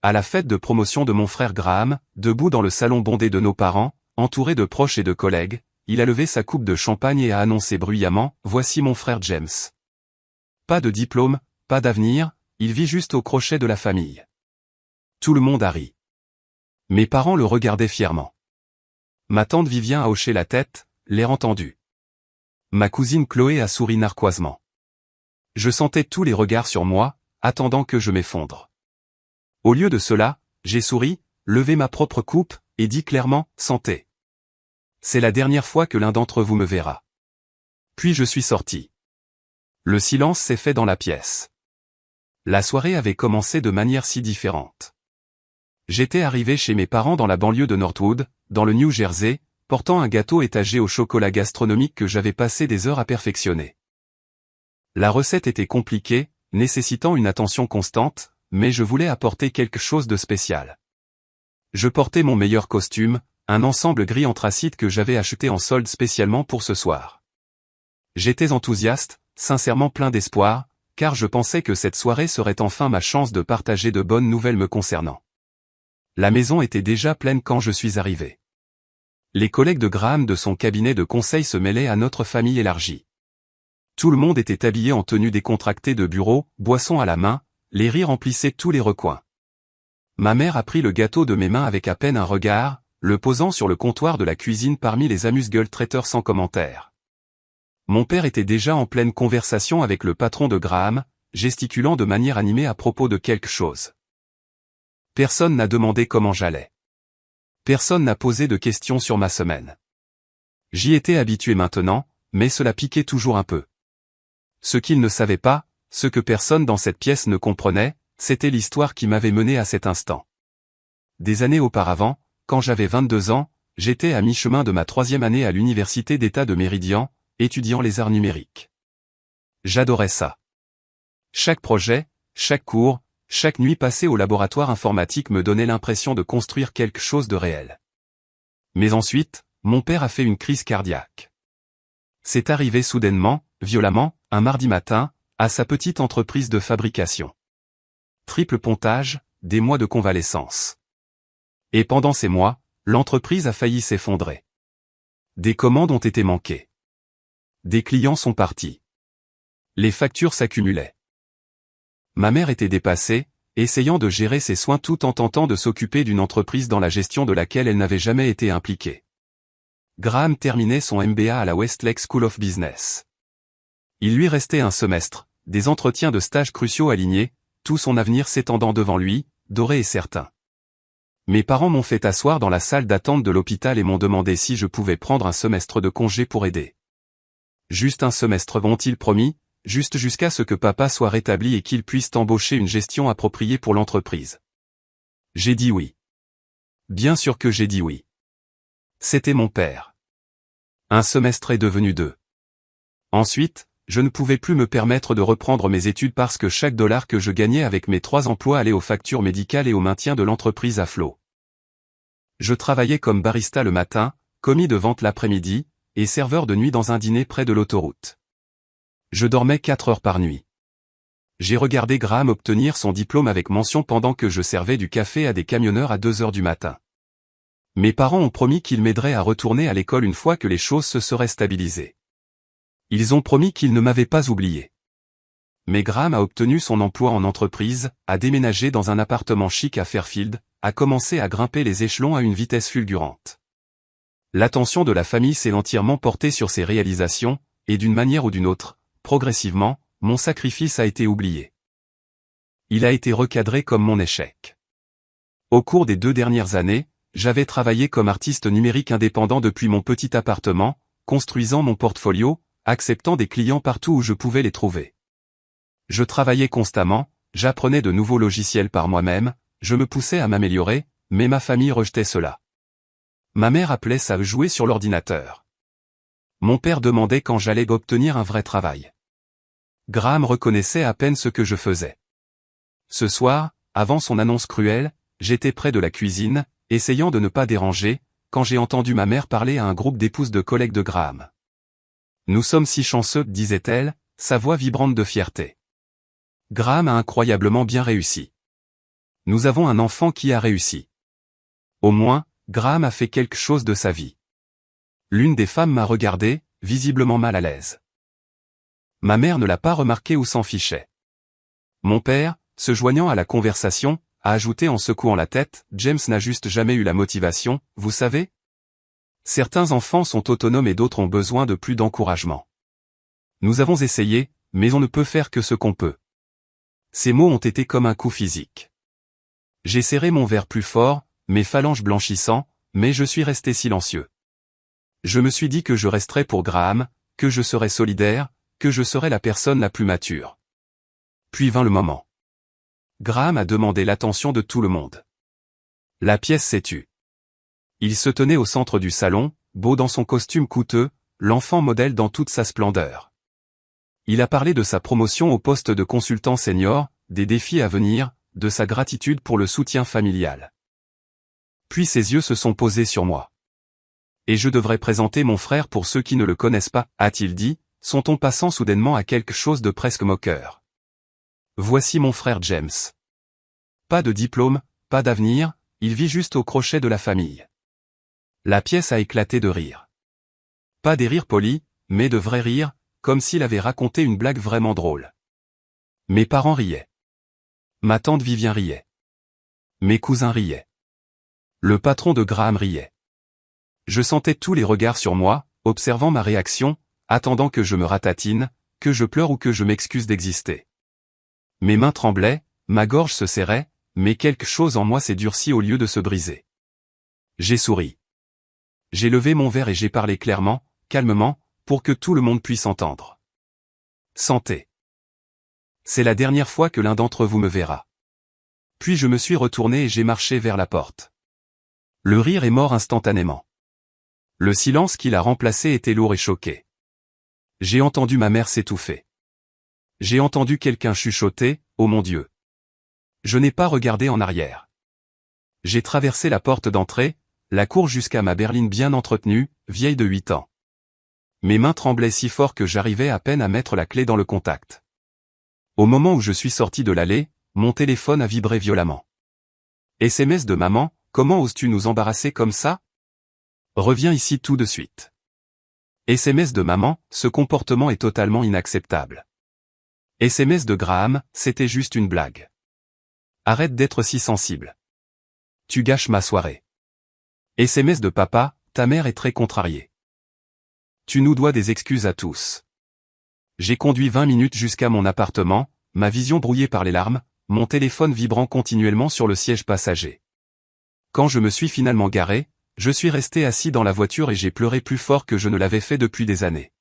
À la fête de promotion de mon frère Graham, debout dans le salon bondé de nos parents, entouré de proches et de collègues, il a levé sa coupe de champagne et a annoncé bruyamment « Voici mon frère James. Pas de diplôme, pas d'avenir, il vit juste au crochet de la famille. » Tout le monde a ri. Mes parents le regardaient fièrement. Ma tante Vivien a hoché la tête, l'air entendu. Ma cousine Chloé a souri narquoisement. Je sentais tous les regards sur moi, attendant que je m'effondre. Au lieu de cela, j'ai souri, levé ma propre coupe, et dit clairement « Santé. C'est la dernière fois que l'un d'entre vous me verra. » Puis je suis sorti. Le silence s'est fait dans la pièce. La soirée avait commencé de manière si différente. J'étais arrivé chez mes parents dans la banlieue de Northwood, dans le New Jersey, portant un gâteau étagé au chocolat gastronomique que j'avais passé des heures à perfectionner. La recette était compliquée, nécessitant une attention constante, mais je voulais apporter quelque chose de spécial. Je portais mon meilleur costume, un ensemble gris anthracite que j'avais acheté en solde spécialement pour ce soir. J'étais enthousiaste, sincèrement plein d'espoir, car je pensais que cette soirée serait enfin ma chance de partager de bonnes nouvelles me concernant. La maison était déjà pleine quand je suis arrivé. Les collègues de Graham de son cabinet de conseil se mêlaient à notre famille élargie. Tout le monde était habillé en tenue décontractée de bureau, boisson à la main, les rires remplissaient tous les recoins. Ma mère a pris le gâteau de mes mains avec à peine un regard, le posant sur le comptoir de la cuisine parmi les amuse-gueules traiteurs sans commentaire. Mon père était déjà en pleine conversation avec le patron de Graham, gesticulant de manière animée à propos de quelque chose. Personne n'a demandé comment j'allais. Personne n'a posé de questions sur ma semaine. J'y étais habitué maintenant, mais cela piquait toujours un peu. Ce qu'ils ne savaient pas, ce que personne dans cette pièce ne comprenait, c'était l'histoire qui m'avait mené à cet instant. Des années auparavant, quand j'avais 22 ans, j'étais à mi-chemin de ma 3e année à l'université d'État de Méridian, étudiant les arts numériques. J'adorais ça. Chaque projet, chaque cours, chaque nuit passée au laboratoire informatique me donnait l'impression de construire quelque chose de réel. Mais ensuite, mon père a fait une crise cardiaque. C'est arrivé soudainement, violemment, un mardi matin, à sa petite entreprise de fabrication. Triple pontage, des mois de convalescence. Et pendant ces mois, l'entreprise a failli s'effondrer. Des commandes ont été manquées. Des clients sont partis. Les factures s'accumulaient. Ma mère était dépassée, essayant de gérer ses soins tout en tentant de s'occuper d'une entreprise dans la gestion de laquelle elle n'avait jamais été impliquée. Graham terminait son MBA à la Westlake School of Business. Il lui restait un semestre, des entretiens de stage cruciaux alignés, tout son avenir s'étendant devant lui, doré et certain. Mes parents m'ont fait asseoir dans la salle d'attente de l'hôpital et m'ont demandé si je pouvais prendre un semestre de congé pour aider. Juste un semestre, ont-ils promis, juste jusqu'à ce que papa soit rétabli et qu'il puisse embaucher une gestion appropriée pour l'entreprise. J'ai dit oui. Bien sûr que j'ai dit oui. C'était mon père. Un semestre est devenu 2. Ensuite, je ne pouvais plus me permettre de reprendre mes études parce que chaque dollar que je gagnais avec mes 3 emplois allait aux factures médicales et au maintien de l'entreprise à flot. Je travaillais comme barista le matin, commis de vente l'après-midi, et serveur de nuit dans un dîner près de l'autoroute. Je dormais 4 heures par nuit. J'ai regardé Graham obtenir son diplôme avec mention pendant que je servais du café à des camionneurs à 2 heures du matin. Mes parents ont promis qu'ils m'aideraient à retourner à l'école une fois que les choses se seraient stabilisées. Ils ont promis qu'ils ne m'avaient pas oublié. Mais Graham a obtenu son emploi en entreprise, a déménagé dans un appartement chic à Fairfield, a commencé à grimper les échelons à une vitesse fulgurante. L'attention de la famille s'est entièrement portée sur ses réalisations, et d'une manière ou d'une autre, progressivement, mon sacrifice a été oublié. Il a été recadré comme mon échec. Au cours des 2 dernières années, j'avais travaillé comme artiste numérique indépendant depuis mon petit appartement, construisant mon portfolio, acceptant des clients partout où je pouvais les trouver. Je travaillais constamment, j'apprenais de nouveaux logiciels par moi-même, je me poussais à m'améliorer, mais ma famille rejetait cela. Ma mère appelait ça jouer sur l'ordinateur. Mon père demandait quand j'allais obtenir un vrai travail. Graham reconnaissait à peine ce que je faisais. Ce soir, avant son annonce cruelle, j'étais près de la cuisine, essayant de ne pas déranger, quand j'ai entendu ma mère parler à un groupe d'épouses de collègues de Graham. « Nous sommes si chanceux, disait-elle, sa voix vibrante de fierté. Graham a incroyablement bien réussi. Nous avons un enfant qui a réussi. Au moins, Graham a fait quelque chose de sa vie. L'une des femmes m'a regardé, visiblement mal à l'aise. Ma mère ne l'a pas remarqué ou s'en fichait. Mon père, se joignant à la conversation, a ajouté en secouant la tête, James n'a juste jamais eu la motivation, vous savez? Certains enfants sont autonomes et d'autres ont besoin de plus d'encouragement. Nous avons essayé, mais on ne peut faire que ce qu'on peut. Ces mots ont été comme un coup physique. J'ai serré mon verre plus fort, mes phalanges blanchissant, mais je suis resté silencieux. Je me suis dit que je resterais pour Graham, que je serais solidaire, que je serais la personne la plus mature. Puis vint le moment. Graham a demandé l'attention de tout le monde. La pièce s'est tue. Il se tenait au centre du salon, beau dans son costume coûteux, l'enfant modèle dans toute sa splendeur. Il a parlé de sa promotion au poste de consultant senior, des défis à venir, de sa gratitude pour le soutien familial. Puis ses yeux se sont posés sur moi. Et je devrais présenter mon frère pour ceux qui ne le connaissent pas, a-t-il dit, son ton passant soudainement à quelque chose de presque moqueur. Voici mon frère James. Pas de diplôme, pas d'avenir, il vit juste au crochet de la famille. La pièce a éclaté de rire. Pas des rires polis, mais de vrais rires, comme s'il avait raconté une blague vraiment drôle. Mes parents riaient. Ma tante Vivien riait. Mes cousins riaient. Le patron de Graham riait. Je sentais tous les regards sur moi, observant ma réaction, attendant que je me ratatine, que je pleure ou que je m'excuse d'exister. Mes mains tremblaient, ma gorge se serrait, mais quelque chose en moi s'est durci au lieu de se briser. J'ai souri. J'ai levé mon verre et j'ai parlé clairement, calmement, pour que tout le monde puisse entendre. Santé. C'est la dernière fois que l'un d'entre vous me verra. Puis je me suis retourné et j'ai marché vers la porte. Le rire est mort instantanément. Le silence qui l'a remplacé était lourd et choqué. J'ai entendu ma mère s'étouffer. J'ai entendu quelqu'un chuchoter, « Oh mon Dieu !» Je n'ai pas regardé en arrière. J'ai traversé la porte d'entrée, la cour jusqu'à ma berline bien entretenue, vieille de 8 ans. Mes mains tremblaient si fort que j'arrivais à peine à mettre la clé dans le contact. Au moment où je suis sorti de l'allée, mon téléphone a vibré violemment. SMS de maman, comment oses-tu nous embarrasser comme ça? Reviens ici tout de suite. SMS de maman, ce comportement est totalement inacceptable. SMS de Graham, c'était juste une blague. Arrête d'être si sensible. Tu gâches ma soirée. SMS de papa, ta mère est très contrariée. Tu nous dois des excuses à tous. J'ai conduit 20 minutes jusqu'à mon appartement, ma vision brouillée par les larmes, mon téléphone vibrant continuellement sur le siège passager. Quand je me suis finalement garé, je suis resté assis dans la voiture et j'ai pleuré plus fort que je ne l'avais fait depuis des années.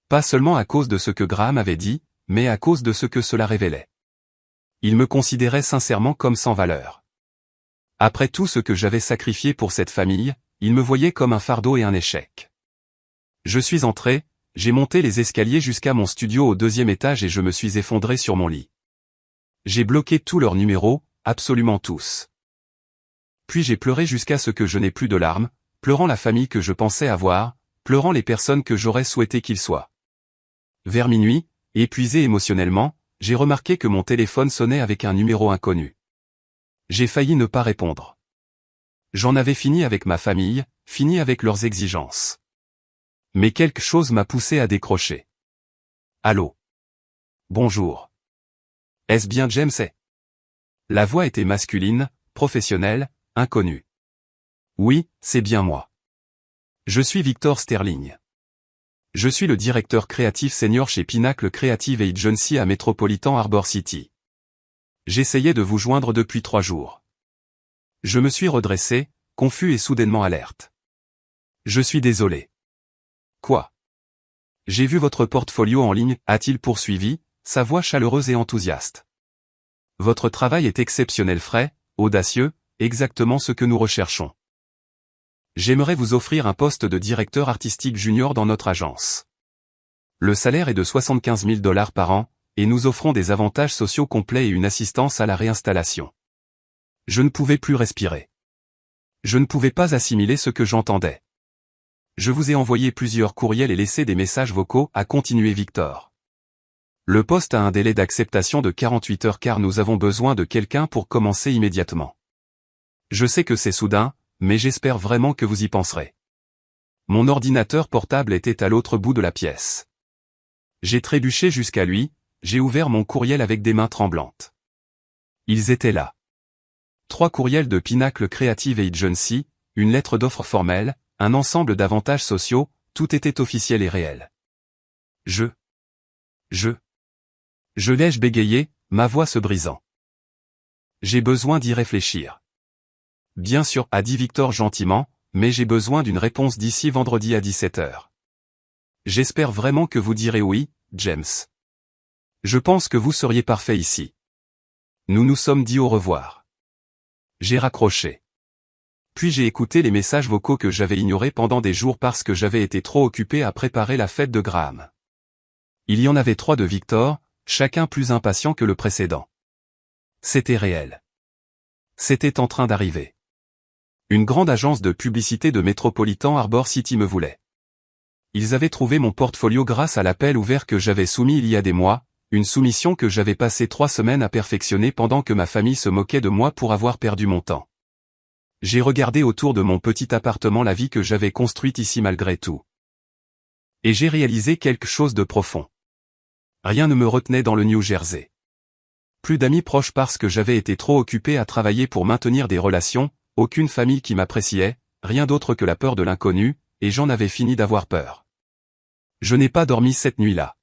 Pas seulement à cause de ce que Graham avait dit, mais à cause de ce que cela révélait. Il me considérait sincèrement comme sans valeur. Après tout ce que j'avais sacrifié pour cette famille, il me voyait comme un fardeau et un échec. Je suis entré, j'ai monté les escaliers jusqu'à mon studio au 2e étage et je me suis effondré sur mon lit. J'ai bloqué tous leurs numéros, absolument tous. Puis j'ai pleuré jusqu'à ce que je n'ai plus de larmes, pleurant la famille que je pensais avoir, pleurant les personnes que j'aurais souhaité qu'ils soient. Vers minuit, épuisé émotionnellement, j'ai remarqué que mon téléphone sonnait avec un numéro inconnu. J'ai failli ne pas répondre. J'en avais fini avec ma famille, fini avec leurs exigences. Mais quelque chose m'a poussé à décrocher. Allô? Bonjour. Est-ce bien James? La voix était masculine, professionnelle, inconnue. Oui, c'est bien moi. Je suis Victor Sterling. Je suis le directeur créatif senior chez Pinnacle Creative Agency à Metropolitan Harbor City. J'essayais de vous joindre depuis 3 jours. Je me suis redressé, confus et soudainement alerte. Je suis désolé. Quoi? J'ai vu votre portfolio en ligne, a-t-il poursuivi, sa voix chaleureuse et enthousiaste. Votre travail est exceptionnel, frais, audacieux, exactement ce que nous recherchons. J'aimerais vous offrir un poste de directeur artistique junior dans notre agence. Le salaire est de 75 000 $ par an, et nous offrons des avantages sociaux complets et une assistance à la réinstallation. Je ne pouvais plus respirer. Je ne pouvais pas assimiler ce que j'entendais. Je vous ai envoyé plusieurs courriels et laissé des messages vocaux, a continué Victor. Le poste a un délai d'acceptation de 48 heures car nous avons besoin de quelqu'un pour commencer immédiatement. Je sais que c'est soudain, mais j'espère vraiment que vous y penserez. Mon ordinateur portable était à l'autre bout de la pièce. J'ai trébuché jusqu'à lui, j'ai ouvert mon courriel avec des mains tremblantes. Ils étaient là. 3 courriels de Pinnacle Creative Agency, une lettre d'offre formelle, un ensemble d'avantages sociaux, tout était officiel et réel. Je l'ai-je bégayé, ma voix se brisant. J'ai besoin d'y réfléchir. Bien sûr, a dit Victor gentiment, mais j'ai besoin d'une réponse d'ici vendredi à 17 heures. J'espère vraiment que vous direz oui, James. Je pense que vous seriez parfait ici. Nous nous sommes dit au revoir. J'ai raccroché. Puis j'ai écouté les messages vocaux que j'avais ignorés pendant des jours parce que j'avais été trop occupé à préparer la fête de Graham. Il y en avait 3 de Victor, chacun plus impatient que le précédent. C'était réel. C'était en train d'arriver. Une grande agence de publicité de Metropolitan Harbor City me voulait. Ils avaient trouvé mon portfolio grâce à l'appel ouvert que j'avais soumis il y a des mois, une soumission que j'avais passé 3 semaines à perfectionner pendant que ma famille se moquait de moi pour avoir perdu mon temps. J'ai regardé autour de mon petit appartement la vie que j'avais construite ici malgré tout. Et j'ai réalisé quelque chose de profond. Rien ne me retenait dans le New Jersey. Plus d'amis proches parce que j'avais été trop occupé à travailler pour maintenir des relations, aucune famille qui m'appréciait, rien d'autre que la peur de l'inconnu, et j'en avais fini d'avoir peur. Je n'ai pas dormi cette nuit-là.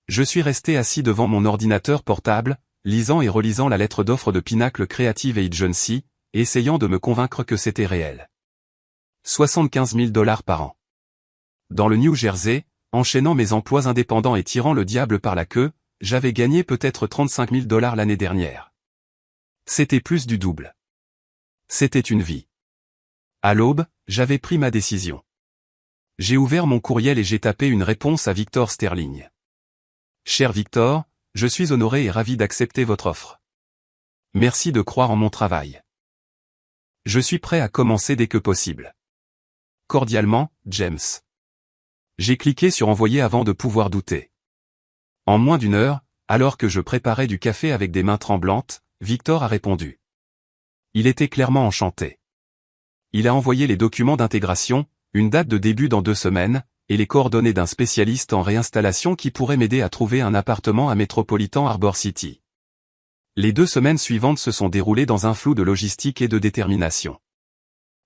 Je suis resté assis devant mon ordinateur portable, lisant et relisant la lettre d'offre de Pinnacle Creative Agency, essayant de me convaincre que c'était réel. 75 000 $ par an. Dans le New Jersey, enchaînant mes emplois indépendants et tirant le diable par la queue, j'avais gagné peut-être 35 000 $ l'année dernière. C'était plus du double. C'était une vie. À l'aube, j'avais pris ma décision. J'ai ouvert mon courriel et j'ai tapé une réponse à Victor Sterling. Cher Victor, je suis honoré et ravi d'accepter votre offre. Merci de croire en mon travail. Je suis prêt à commencer dès que possible. Cordialement, James. J'ai cliqué sur envoyer avant de pouvoir douter. En moins d'1 heure, alors que je préparais du café avec des mains tremblantes, Victor a répondu. Il était clairement enchanté. Il a envoyé les documents d'intégration, une date de début dans 2 semaines, et les coordonnées d'un spécialiste en réinstallation qui pourrait m'aider à trouver un appartement à Metropolitan Harbor City. Les 2 semaines suivantes se sont déroulées dans un flou de logistique et de détermination.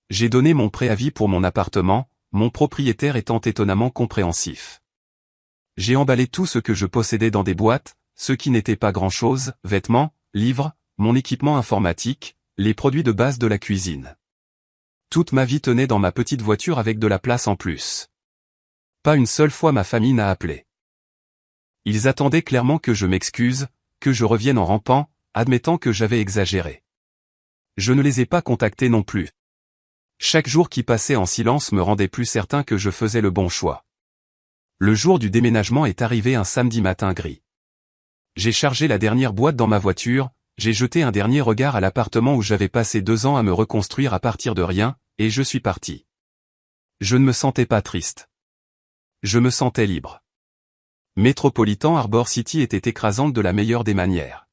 J'ai donné mon préavis pour mon appartement, mon propriétaire étant étonnamment compréhensif. J'ai emballé tout ce que je possédais dans des boîtes, ce qui n'était pas grand-chose, vêtements, livres, mon équipement informatique, les produits de base de la cuisine. Toute ma vie tenait dans ma petite voiture avec de la place en plus. Pas une seule fois ma famille n'a appelé. Ils attendaient clairement que je m'excuse, que je revienne en rampant, admettant que j'avais exagéré. Je ne les ai pas contactés non plus. Chaque jour qui passait en silence me rendait plus certain que je faisais le bon choix. Le jour du déménagement est arrivé un samedi matin gris. J'ai chargé la dernière boîte dans ma voiture, j'ai jeté un dernier regard à l'appartement où j'avais passé 2 ans à me reconstruire à partir de rien, et je suis parti. Je ne me sentais pas triste. Je me sentais libre. Metropolitan Harbor City était écrasante de la meilleure des manières.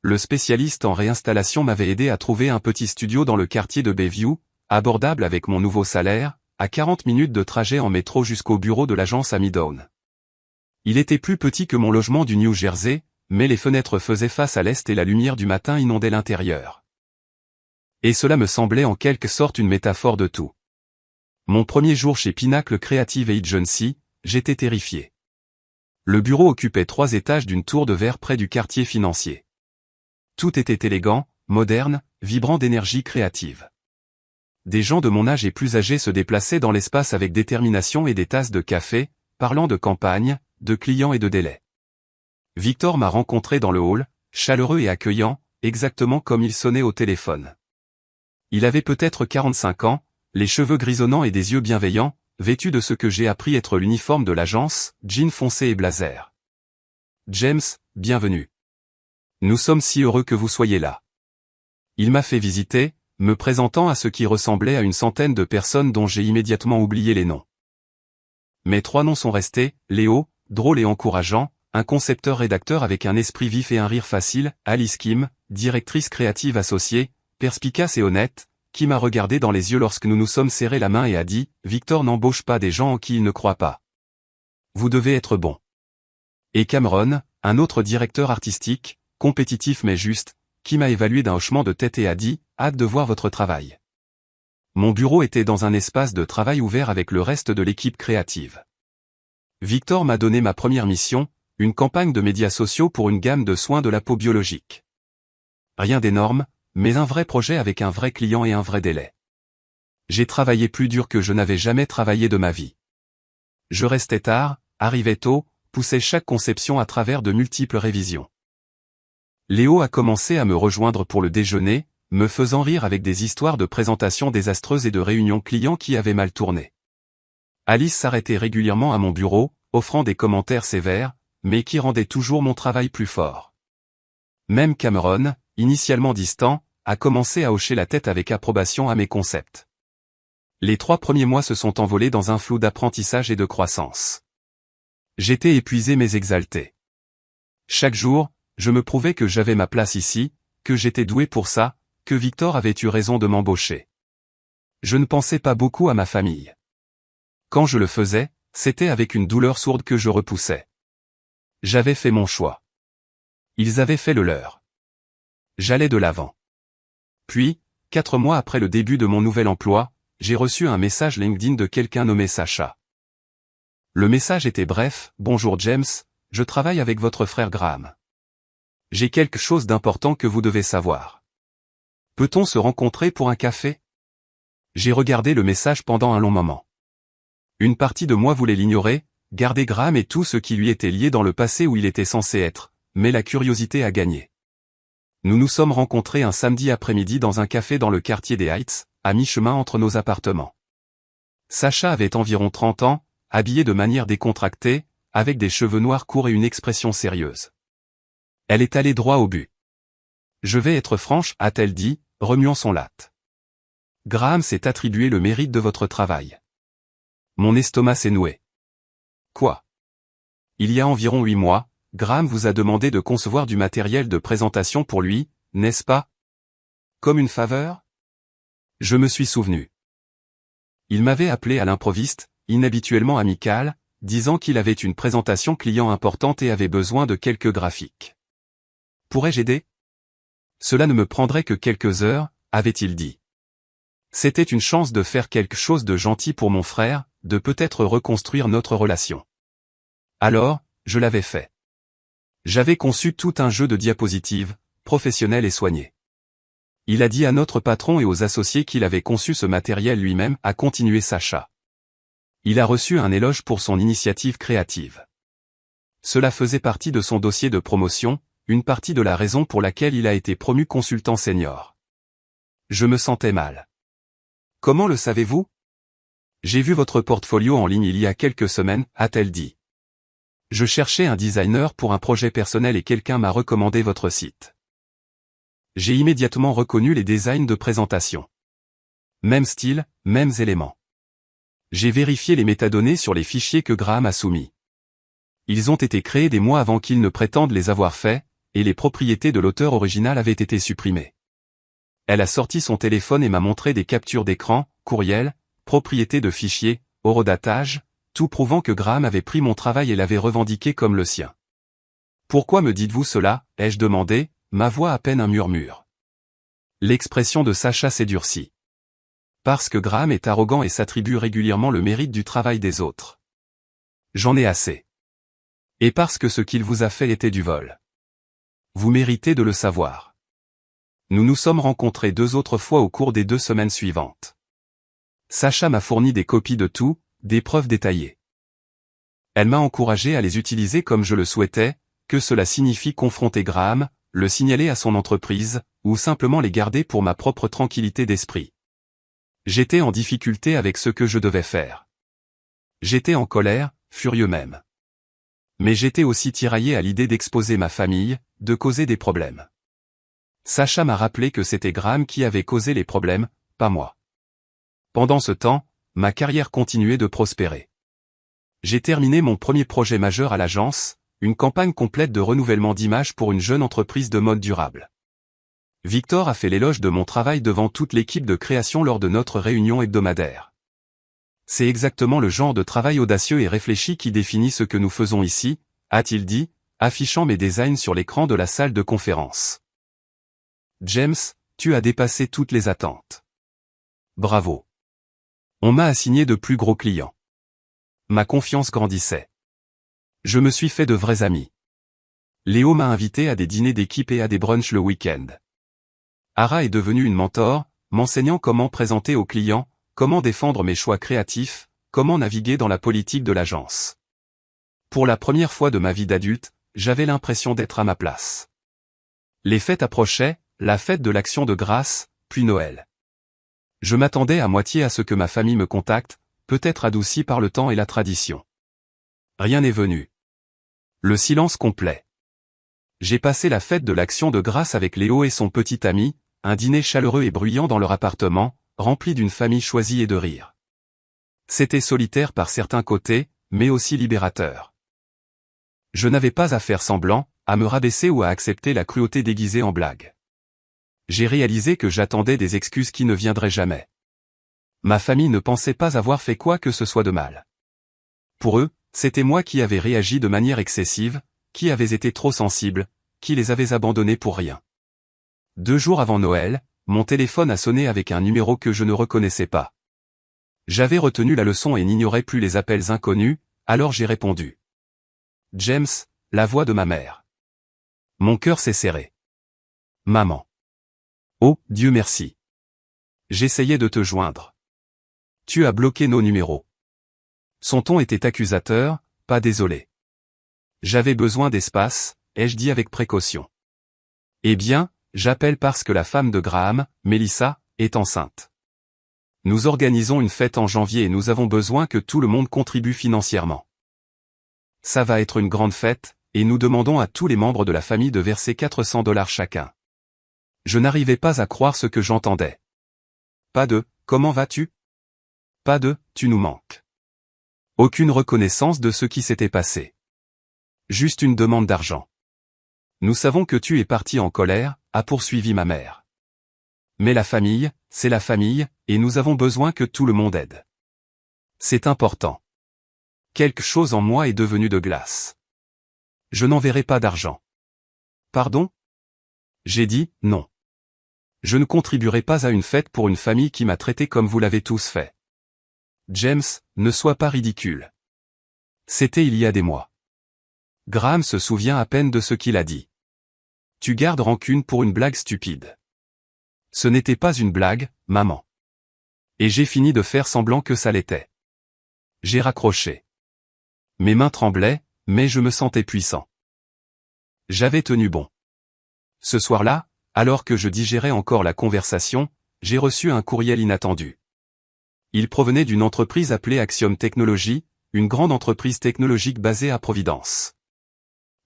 Le spécialiste en réinstallation m'avait aidé à trouver un petit studio dans le quartier de Bayview, abordable avec mon nouveau salaire, à 40 minutes de trajet en métro jusqu'au bureau de l'agence à Midtown. Il était plus petit que mon logement du New Jersey, mais les fenêtres faisaient face à l'est et la lumière du matin inondait l'intérieur. Et cela me semblait en quelque sorte une métaphore de tout. Mon premier jour chez Pinnacle Creative Agency, j'étais terrifié. Le bureau occupait 3 étages d'une tour de verre près du quartier financier. Tout était élégant, moderne, vibrant d'énergie créative. Des gens de mon âge et plus âgés se déplaçaient dans l'espace avec détermination et des tasses de café, parlant de campagne, de clients et de délais. Victor m'a rencontré dans le hall, chaleureux et accueillant, exactement comme il sonnait au téléphone. Il avait peut-être 45 ans, les cheveux grisonnants et des yeux bienveillants, vêtu de ce que j'ai appris être l'uniforme de l'agence, jean foncé et blazer. James, bienvenue. Nous sommes si heureux que vous soyez là. Il m'a fait visiter, me présentant à ce qui ressemblait à une centaine de personnes dont j'ai immédiatement oublié les noms. Mes 3 noms sont restés, Léo, drôle et encourageant, un concepteur-rédacteur avec un esprit vif et un rire facile, Alice Kim, directrice créative associée, perspicace et honnête, qui m'a regardé dans les yeux lorsque nous nous sommes serrés la main et a dit « Victor n'embauche pas des gens en qui il ne croit pas. Vous devez être bon. » Et Cameron, un autre directeur artistique, compétitif mais juste, qui m'a évalué d'un hochement de tête et a dit « Hâte de voir votre travail. » Mon bureau était dans un espace de travail ouvert avec le reste de l'équipe créative. Victor m'a donné ma première mission, une campagne de médias sociaux pour une gamme de soins de la peau biologique. Rien d'énorme, mais un vrai projet avec un vrai client et un vrai délai. J'ai travaillé plus dur que je n'avais jamais travaillé de ma vie. Je restais tard, arrivais tôt, poussais chaque conception à travers de multiples révisions. Léo a commencé à me rejoindre pour le déjeuner, me faisant rire avec des histoires de présentations désastreuses et de réunions clients qui avaient mal tourné. Alice s'arrêtait régulièrement à mon bureau, offrant des commentaires sévères, mais qui rendaient toujours mon travail plus fort. Même Cameron, initialement distant, a commencé à hocher la tête avec approbation à mes concepts. Les 3 premiers mois se sont envolés dans un flou d'apprentissage et de croissance. J'étais épuisé mais exalté. Chaque jour, je me prouvais que j'avais ma place ici, que j'étais doué pour ça, que Victor avait eu raison de m'embaucher. Je ne pensais pas beaucoup à ma famille. Quand je le faisais, c'était avec une douleur sourde que je repoussais. J'avais fait mon choix. Ils avaient fait le leur. J'allais de l'avant. Puis, 4 mois après le début de mon nouvel emploi, j'ai reçu un message LinkedIn de quelqu'un nommé Sacha. Le message était bref, « Bonjour James, je travaille avec votre frère Graham. J'ai quelque chose d'important que vous devez savoir. Peut-on se rencontrer pour un café ?» J'ai regardé le message pendant un long moment. Une partie de moi voulait l'ignorer, garder Graham et tout ce qui lui était lié dans le passé où il était censé être, mais la curiosité a gagné. Nous nous sommes rencontrés un samedi après-midi dans un café dans le quartier des Heights, à mi-chemin entre nos appartements. Sacha avait environ 30 ans, habillée de manière décontractée, avec des cheveux noirs courts et une expression sérieuse. Elle est allée droit au but. « Je vais être franche » a-t-elle dit, remuant son latte. « Graham s'est attribué le mérite de votre travail. » Mon estomac s'est noué. « Quoi ? Il y a environ 8 mois, Graham vous a demandé de concevoir du matériel de présentation pour lui, n'est-ce pas ? Comme une faveur ? » Je me suis souvenu. Il m'avait appelé à l'improviste, inhabituellement amical, disant qu'il avait une présentation client importante et avait besoin de quelques graphiques. « Pourrais-je aider ? Cela ne me prendrait que quelques heures, avait-il dit. C'était une chance de faire quelque chose de gentil pour mon frère, de peut-être reconstruire notre relation. Alors, je l'avais fait. J'avais conçu tout un jeu de diapositives, professionnel et soigné. Il a dit à notre patron et aux associés qu'il avait conçu ce matériel lui-même, a continué Sacha. Il a reçu un éloge pour son initiative créative. Cela faisait partie de son dossier de promotion, une partie de la raison pour laquelle il a été promu consultant senior. Je me sentais mal. Comment le savez-vous ? J'ai vu votre portfolio en ligne il y a quelques semaines, a-t-elle dit. Je cherchais un designer pour un projet personnel et quelqu'un m'a recommandé votre site. J'ai immédiatement reconnu les designs de présentation. Même style, mêmes éléments. J'ai vérifié les métadonnées sur les fichiers que Graham a soumis. Ils ont été créés des mois avant qu'il ne prétende les avoir faits, et les propriétés de l'auteur original avaient été supprimées. Elle a sorti son téléphone et m'a montré des captures d'écran, courriels, propriétés de fichiers, horodatage, tout prouvant que Graham avait pris mon travail et l'avait revendiqué comme le sien. « Pourquoi me dites-vous cela ?» ai-je demandé, ma voix à peine un murmure. L'expression de Sacha s'est durcie. Parce que Graham est arrogant et s'attribue régulièrement le mérite du travail des autres. J'en ai assez. Et parce que ce qu'il vous a fait était du vol. Vous méritez de le savoir. Nous nous sommes rencontrés 2 autres fois au cours des 2 semaines suivantes. Sacha m'a fourni des copies de tout, des preuves détaillées. Elle m'a encouragé à les utiliser comme je le souhaitais, que cela signifie confronter Graham, le signaler à son entreprise, ou simplement les garder pour ma propre tranquillité d'esprit. J'étais en difficulté avec ce que je devais faire. J'étais en colère, furieux même. Mais j'étais aussi tiraillé à l'idée d'exposer ma famille, de causer des problèmes. Sacha m'a rappelé que c'était Graham qui avait causé les problèmes, pas moi. Pendant ce temps, ma carrière continuait de prospérer. J'ai terminé mon premier projet majeur à l'agence, une campagne complète de renouvellement d'image pour une jeune entreprise de mode durable. Victor a fait l'éloge de mon travail devant toute l'équipe de création lors de notre réunion hebdomadaire. C'est exactement le genre de travail audacieux et réfléchi qui définit ce que nous faisons ici, a-t-il dit, affichant mes designs sur l'écran de la salle de conférence. James, tu as dépassé toutes les attentes. Bravo. On m'a assigné de plus gros clients. Ma confiance grandissait. Je me suis fait de vrais amis. Léo m'a invité à des dîners d'équipe et à des brunchs le week-end. Ara est devenue une mentor, m'enseignant comment présenter aux clients, comment défendre mes choix créatifs, comment naviguer dans la politique de l'agence. Pour la première fois de ma vie d'adulte, j'avais l'impression d'être à ma place. Les fêtes approchaient, la fête de l'Action de grâce, puis Noël. Je m'attendais à moitié à ce que ma famille me contacte, peut-être adouci par le temps et la tradition. Rien n'est venu. Le silence complet. J'ai passé la fête de l'Action de grâce avec Léo et son petit ami, un dîner chaleureux et bruyant dans leur appartement, rempli d'une famille choisie et de rire. C'était solitaire par certains côtés, mais aussi libérateur. Je n'avais pas à faire semblant, à me rabaisser ou à accepter la cruauté déguisée en blague. J'ai réalisé que j'attendais des excuses qui ne viendraient jamais. Ma famille ne pensait pas avoir fait quoi que ce soit de mal. Pour eux, c'était moi qui avais réagi de manière excessive, qui avais été trop sensible, qui les avais abandonnés pour rien. 2 jours avant Noël, mon téléphone a sonné avec un numéro que je ne reconnaissais pas. J'avais retenu la leçon et n'ignorais plus les appels inconnus, alors j'ai répondu. James, la voix de ma mère. Mon cœur s'est serré. Maman. Oh, Dieu merci. J'essayais de te joindre. Tu as bloqué nos numéros. Son ton était accusateur, pas désolé. J'avais besoin d'espace, ai-je dit avec précaution. Eh bien, j'appelle parce que la femme de Graham, Melissa, est enceinte. Nous organisons une fête en janvier et nous avons besoin que tout le monde contribue financièrement. Ça va être une grande fête, et nous demandons à tous les membres de la famille de verser $400 chacun. Je n'arrivais pas à croire ce que j'entendais. Pas de « comment vas-tu » Pas de « tu nous manques ». Aucune reconnaissance de ce qui s'était passé. Juste une demande d'argent. Nous savons que tu es parti en colère, a poursuivi ma mère. Mais la famille, c'est la famille, et nous avons besoin que tout le monde aide. C'est important. Quelque chose en moi est devenu de glace. Je n'enverrai pas d'argent. Pardon ? J'ai dit, non. Je ne contribuerai pas à une fête pour une famille qui m'a traité comme vous l'avez tous fait. James, ne sois pas ridicule. C'était il y a des mois. Graham se souvient à peine de ce qu'il a dit. Tu gardes rancune pour une blague stupide. Ce n'était pas une blague, maman. Et j'ai fini de faire semblant que ça l'était. J'ai raccroché. Mes mains tremblaient, mais je me sentais puissant. J'avais tenu bon. Ce soir-là, alors que je digérais encore la conversation, j'ai reçu un courriel inattendu. Il provenait d'une entreprise appelée Axiom Technology, une grande entreprise technologique basée à Providence.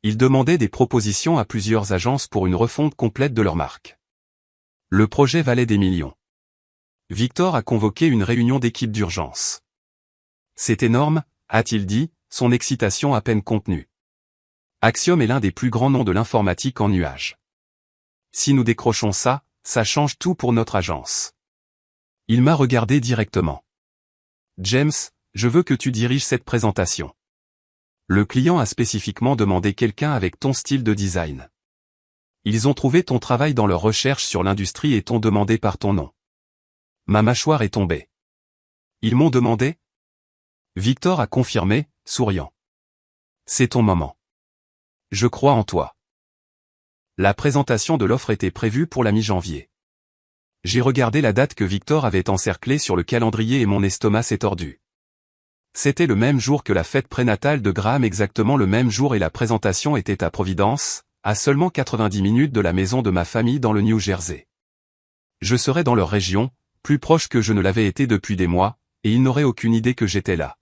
Il demandait des propositions à plusieurs agences pour une refonte complète de leur marque. Le projet valait des millions. Victor a convoqué une réunion d'équipe d'urgence. C'est énorme, a-t-il dit, son excitation à peine contenue. Axiom est l'un des plus grands noms de l'informatique en nuage. Si nous décrochons ça, ça change tout pour notre agence. Il m'a regardé directement. James, je veux que tu diriges cette présentation. Le client a spécifiquement demandé quelqu'un avec ton style de design. Ils ont trouvé ton travail dans leurs recherches sur l'industrie et t'ont demandé par ton nom. Ma mâchoire est tombée. Ils m'ont demandé ? Victor a confirmé, souriant. C'est ton moment. Je crois en toi. La présentation de l'offre était prévue pour la mi-janvier. J'ai regardé la date que Victor avait encerclée sur le calendrier et mon estomac s'est tordu. C'était le même jour que la fête prénatale de Graham, exactement le même jour, et la présentation était à Providence, à seulement 90 minutes de la maison de ma famille dans le New Jersey. Je serais dans leur région, plus proche que je ne l'avais été depuis des mois, et ils n'auraient aucune idée que j'étais là.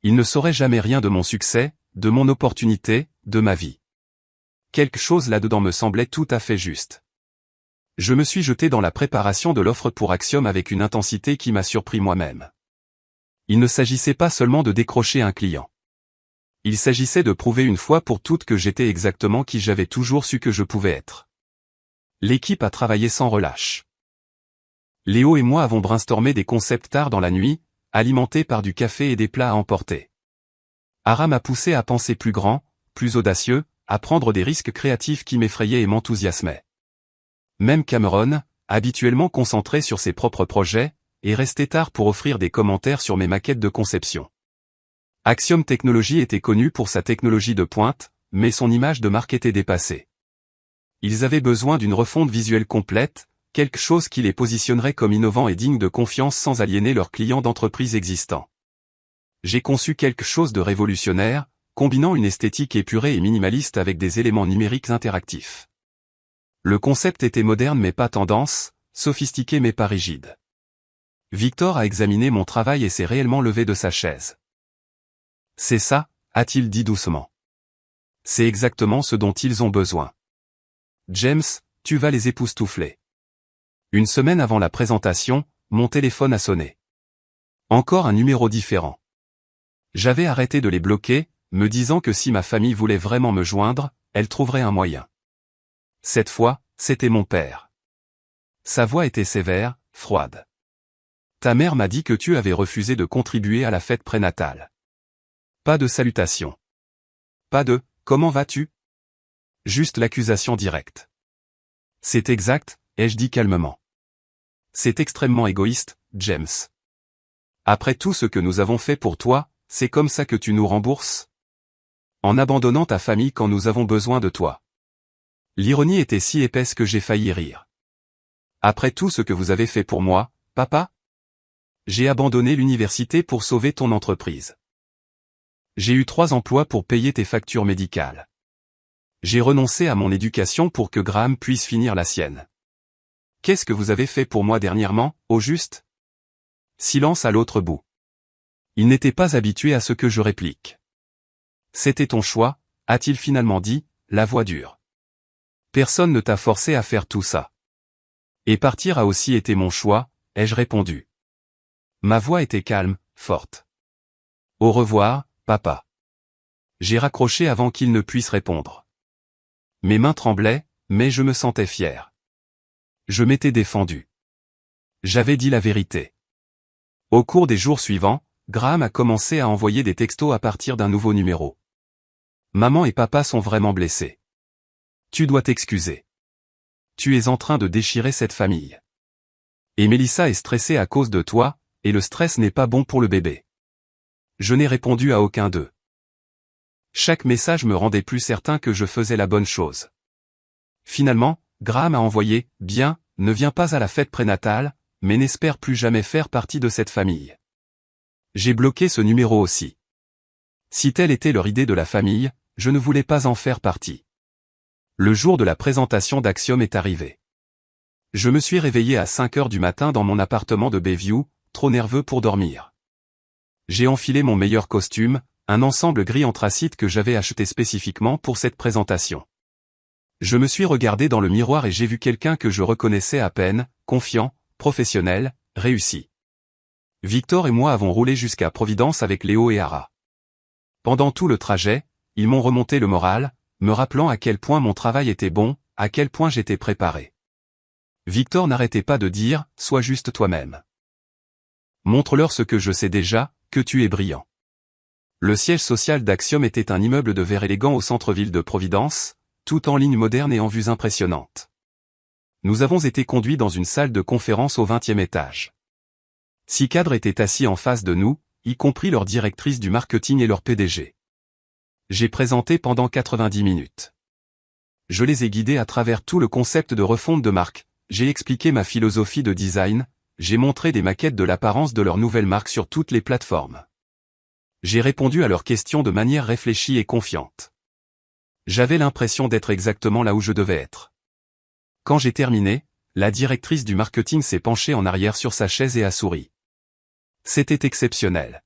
Ils ne sauraient jamais rien de mon succès, de mon opportunité, de ma vie. Quelque chose là-dedans me semblait tout à fait juste. Je me suis jeté dans la préparation de l'offre pour Axiom avec une intensité qui m'a surpris moi-même. Il ne s'agissait pas seulement de décrocher un client. Il s'agissait de prouver une fois pour toutes que j'étais exactement qui j'avais toujours su que je pouvais être. L'équipe a travaillé sans relâche. Léo et moi avons brainstormé des concepts tard dans la nuit, alimentés par du café et des plats à emporter. Ara m'a poussé à penser plus grand, plus audacieux, à prendre des risques créatifs qui m'effrayaient et m'enthousiasmaient. Même Cameron, habituellement concentré sur ses propres projets, est resté tard pour offrir des commentaires sur mes maquettes de conception. Axiom Technologies était connu pour sa technologie de pointe, mais son image de marque était dépassée. Ils avaient besoin d'une refonte visuelle complète, quelque chose qui les positionnerait comme innovants et dignes de confiance sans aliéner leurs clients d'entreprises existants. J'ai conçu quelque chose de révolutionnaire, combinant une esthétique épurée et minimaliste avec des éléments numériques interactifs. Le concept était moderne mais pas tendance, sophistiqué mais pas rigide. Victor a examiné mon travail et s'est réellement levé de sa chaise. C'est ça, a-t-il dit doucement. C'est exactement ce dont ils ont besoin. James, tu vas les époustoufler. Une semaine avant la présentation, mon téléphone a sonné. Encore un numéro différent. J'avais arrêté de les bloquer, me disant que si ma famille voulait vraiment me joindre, elle trouverait un moyen. Cette fois, c'était mon père. Sa voix était sévère, froide. Ta mère m'a dit que tu avais refusé de contribuer à la fête prénatale. Pas de salutation. Pas de « comment vas-tu ?» Juste l'accusation directe. C'est exact, ai-je dit calmement. C'est extrêmement égoïste, James. Après tout ce que nous avons fait pour toi, c'est comme ça que tu nous rembourses? En abandonnant ta famille quand nous avons besoin de toi. L'ironie était si épaisse que j'ai failli rire. Après tout ce que vous avez fait pour moi, papa? J'ai abandonné l'université pour sauver ton entreprise. J'ai eu 3 emplois pour payer tes factures médicales. J'ai renoncé à mon éducation pour que Graham puisse finir la sienne. Qu'est-ce que vous avez fait pour moi dernièrement, au juste? Silence à l'autre bout. Il n'était pas habitué à ce que je réplique. C'était ton choix, a-t-il finalement dit, la voix dure. Personne ne t'a forcé à faire tout ça. Et partir a aussi été mon choix, ai-je répondu. Ma voix était calme, forte. Au revoir, papa. J'ai raccroché avant qu'il ne puisse répondre. Mes mains tremblaient, mais je me sentais fier. Je m'étais défendu. J'avais dit la vérité. Au cours des jours suivants, Graham a commencé à envoyer des textos à partir d'un nouveau numéro. Maman et papa sont vraiment blessés. Tu dois t'excuser. Tu es en train de déchirer cette famille. Et Mélissa est stressée à cause de toi, et le stress n'est pas bon pour le bébé. Je n'ai répondu à aucun d'eux. Chaque message me rendait plus certain que je faisais la bonne chose. Finalement, Graham a envoyé « Bien, ne viens pas à la fête prénatale, mais n'espère plus jamais faire partie de cette famille. » J'ai bloqué ce numéro aussi. Si telle était leur idée de la famille, je ne voulais pas en faire partie. Le jour de la présentation d'Axiom est arrivé. Je me suis réveillé à 5 heures du matin dans mon appartement de Bayview, trop nerveux pour dormir. J'ai enfilé mon meilleur costume, un ensemble gris anthracite que j'avais acheté spécifiquement pour cette présentation. Je me suis regardé dans le miroir et j'ai vu quelqu'un que je reconnaissais à peine, confiant, professionnel, réussi. Victor et moi avons roulé jusqu'à Providence avec Léo et Ara. Pendant tout le trajet, ils m'ont remonté le moral, me rappelant à quel point mon travail était bon, à quel point j'étais préparé. Victor n'arrêtait pas de dire « Sois juste toi-même. Montre-leur ce que je sais déjà, que tu es brillant. » Le siège social d'Axiom était un immeuble de verre élégant au centre-ville de Providence, tout en lignes modernes et en vues impressionnantes. Nous avons été conduits dans une salle de conférence au 20e étage. 6 cadres étaient assis en face de nous, y compris leur directrice du marketing et leur PDG. J'ai présenté pendant 90 minutes. Je les ai guidés à travers tout le concept de refonte de marque, j'ai expliqué ma philosophie de design, j'ai montré des maquettes de l'apparence de leur nouvelle marque sur toutes les plateformes. J'ai répondu à leurs questions de manière réfléchie et confiante. J'avais l'impression d'être exactement là où je devais être. Quand j'ai terminé, la directrice du marketing s'est penchée en arrière sur sa chaise et a souri. C'était exceptionnel.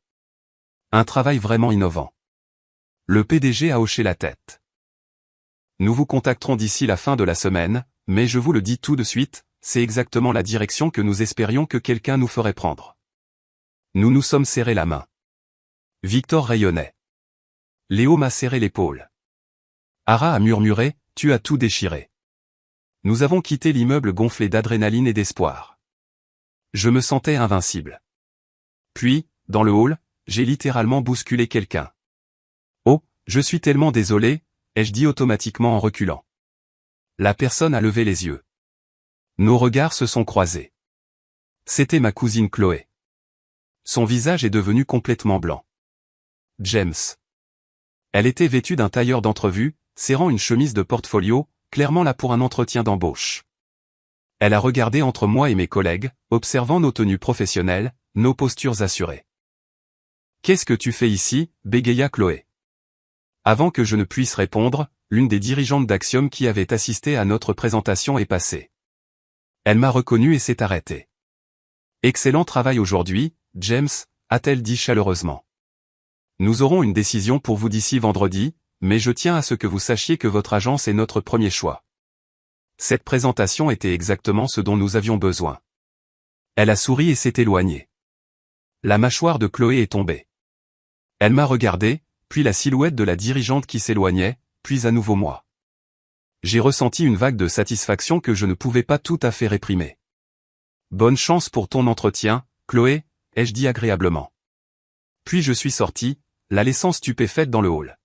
Un travail vraiment innovant. Le PDG a hoché la tête. Nous vous contacterons d'ici la fin de la semaine, mais je vous le dis tout de suite, c'est exactement la direction que nous espérions que quelqu'un nous ferait prendre. Nous nous sommes serrés la main. Victor rayonnait. Léo m'a serré l'épaule. Ara a murmuré, tu as tout déchiré. Nous avons quitté l'immeuble gonflé d'adrénaline et d'espoir. Je me sentais invincible. Puis, dans le hall, j'ai littéralement bousculé quelqu'un. Oh, je suis tellement désolé, ai-je dit automatiquement en reculant. La personne a levé les yeux. Nos regards se sont croisés. C'était ma cousine Chloé. Son visage est devenu complètement blanc. James. Elle était vêtue d'un tailleur d'entrevue, serrant une chemise de portfolio, clairement là pour un entretien d'embauche. Elle a regardé entre moi et mes collègues, observant nos tenues professionnelles, nos postures assurées. « Qu'est-ce que tu fais ici ?» bégaya Chloé. Avant que je ne puisse répondre, l'une des dirigeantes d'Axiom qui avait assisté à notre présentation est passée. Elle m'a reconnu et s'est arrêtée. « Excellent travail aujourd'hui, James », a-t-elle dit chaleureusement. « Nous aurons une décision pour vous d'ici vendredi, mais je tiens à ce que vous sachiez que votre agence est notre premier choix. » Cette présentation était exactement ce dont nous avions besoin. Elle a souri et s'est éloignée. La mâchoire de Chloé est tombée. Elle m'a regardé, puis la silhouette de la dirigeante qui s'éloignait, puis à nouveau moi. J'ai ressenti une vague de satisfaction que je ne pouvais pas tout à fait réprimer. « Bonne chance pour ton entretien, Chloé », ai-je dit agréablement. Puis je suis sorti, la laissant stupéfaite dans le hall.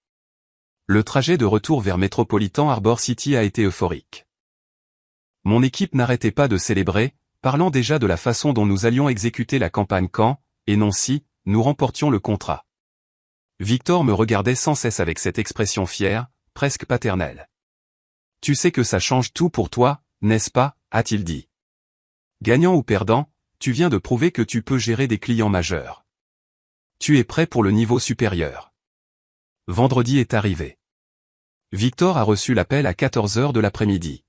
Le trajet de retour vers Metropolitan Harbor City a été euphorique. Mon équipe n'arrêtait pas de célébrer, parlant déjà de la façon dont nous allions exécuter la campagne quand, et non si, nous remportions le contrat. Victor me regardait sans cesse avec cette expression fière, presque paternelle. « Tu sais que ça change tout pour toi, n'est-ce pas ?» a-t-il dit. « Gagnant ou perdant, tu viens de prouver que tu peux gérer des clients majeurs. Tu es prêt pour le niveau supérieur. » Vendredi est arrivé. Victor a reçu l'appel à 14h de l'après-midi.